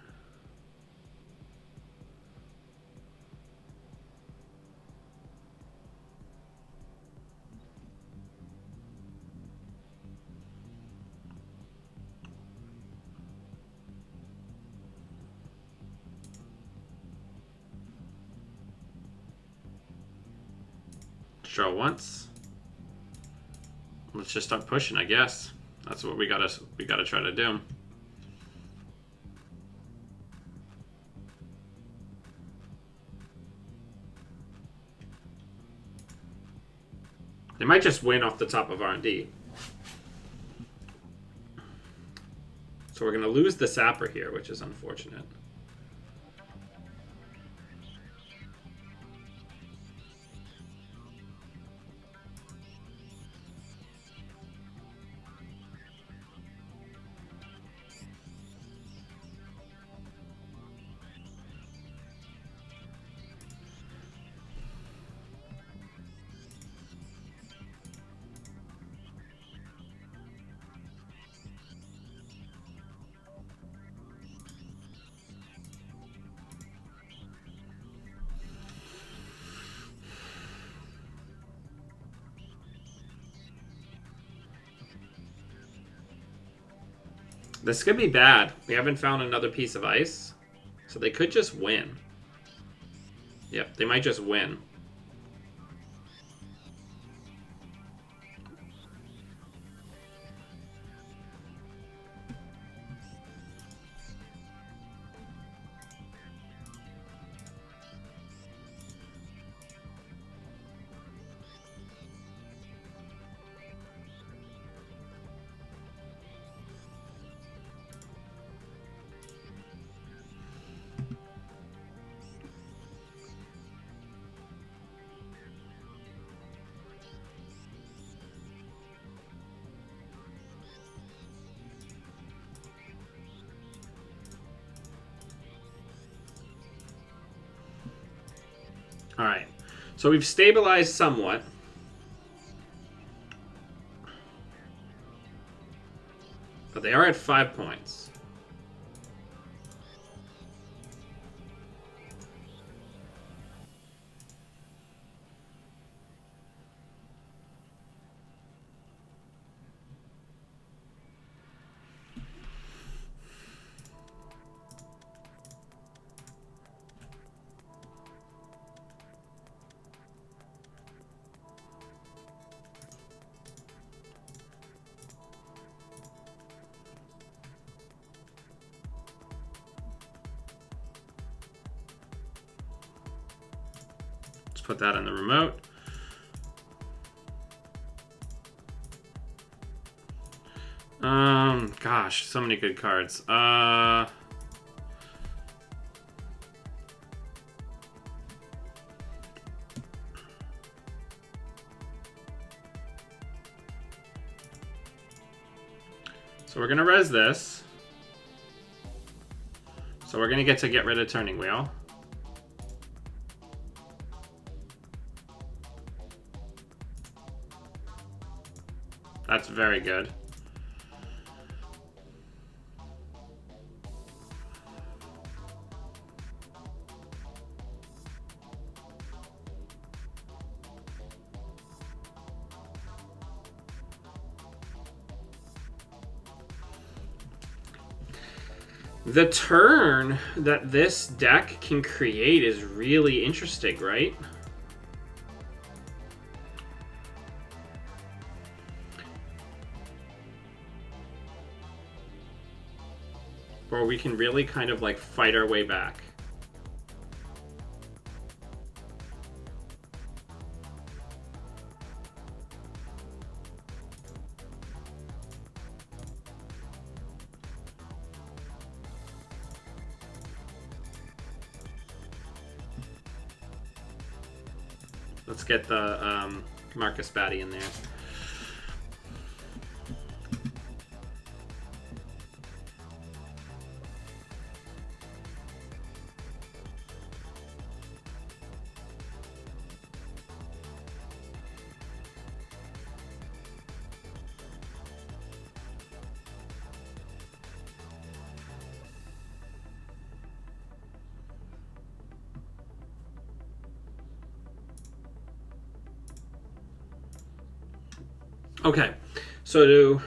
Draw once. Let's just start pushing, I guess. That's what we gotta try to do. They might just win off the top of R&D. So we're gonna lose the Sapper here, which is unfortunate. This could be bad. We haven't found another piece of ice. So they could just win. Yep, they might just win. All right, so we've stabilized somewhat. But they are at 5 points. Put that in the remote. Gosh, so many good cards. So we're gonna res this. So we're gonna get rid of Turning Wheel. That's very good. The turn that this deck can create is really interesting, right? Or we can really kind of like fight our way back. Let's get the Marcus Batty in there. Okay, so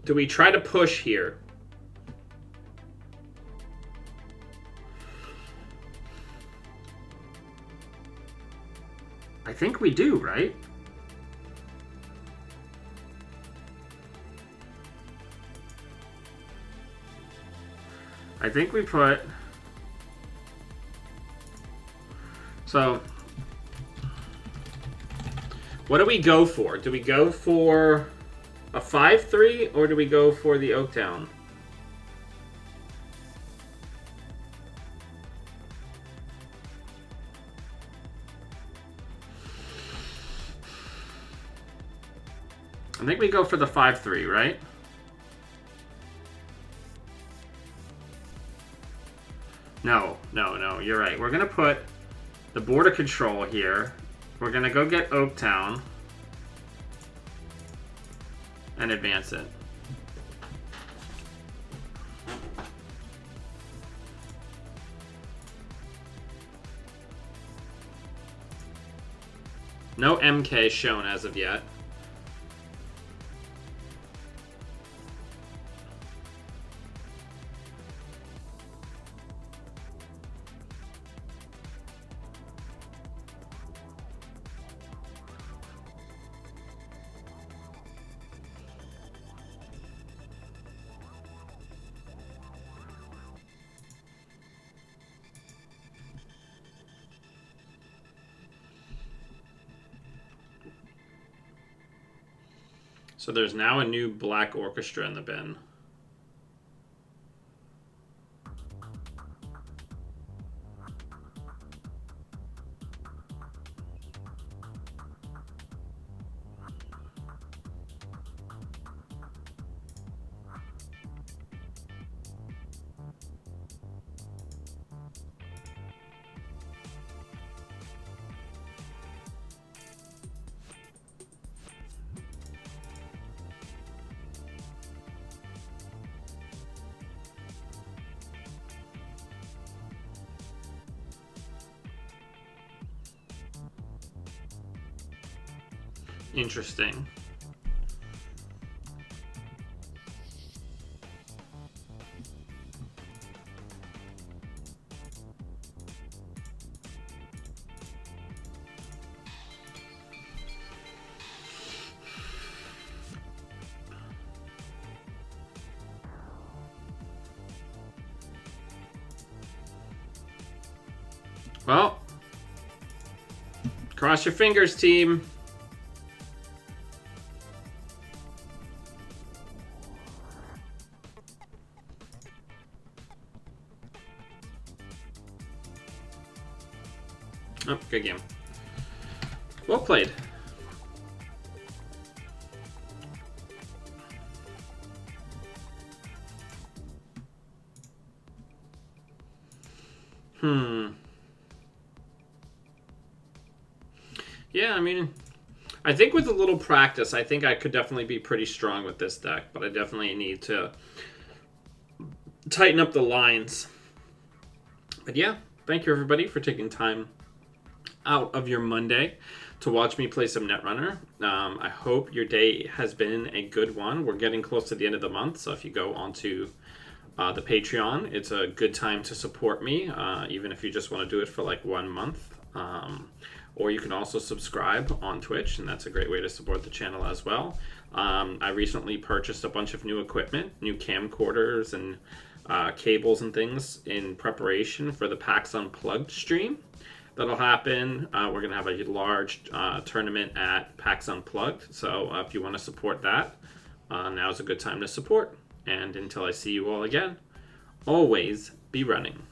do we try to push here? I think we do, right? I think we put... So... What do we go for? Do we go for a 5-3 or do we go for the Oaktown? I think we go for the 5-3, right? No, you're right. We're going to put the border control here. We're going to go get Oaktown and advance it. No MK shown as of yet. So there's now a new black orchestra in the bin. Interesting. Well, cross your fingers, team. Oh, good game. Well played. Yeah, I mean, I think with a little practice, I think I could definitely be pretty strong with this deck, but I definitely need to tighten up the lines. But yeah, thank you everybody for taking time out of your Monday to watch me play some Netrunner. I hope your day has been a good one. We're getting close to the end of the month, so if you go onto the Patreon, it's a good time to support me, even if you just want to do it for like 1 month. Or you can also subscribe on Twitch, and that's a great way to support the channel as well. I recently purchased a bunch of new equipment, new camcorders and cables and things in preparation for the PAX Unplugged stream. That'll happen. We're going to have a large tournament at PAX Unplugged, so if you want to support that, now's a good time to support. And until I see you all again, always be running.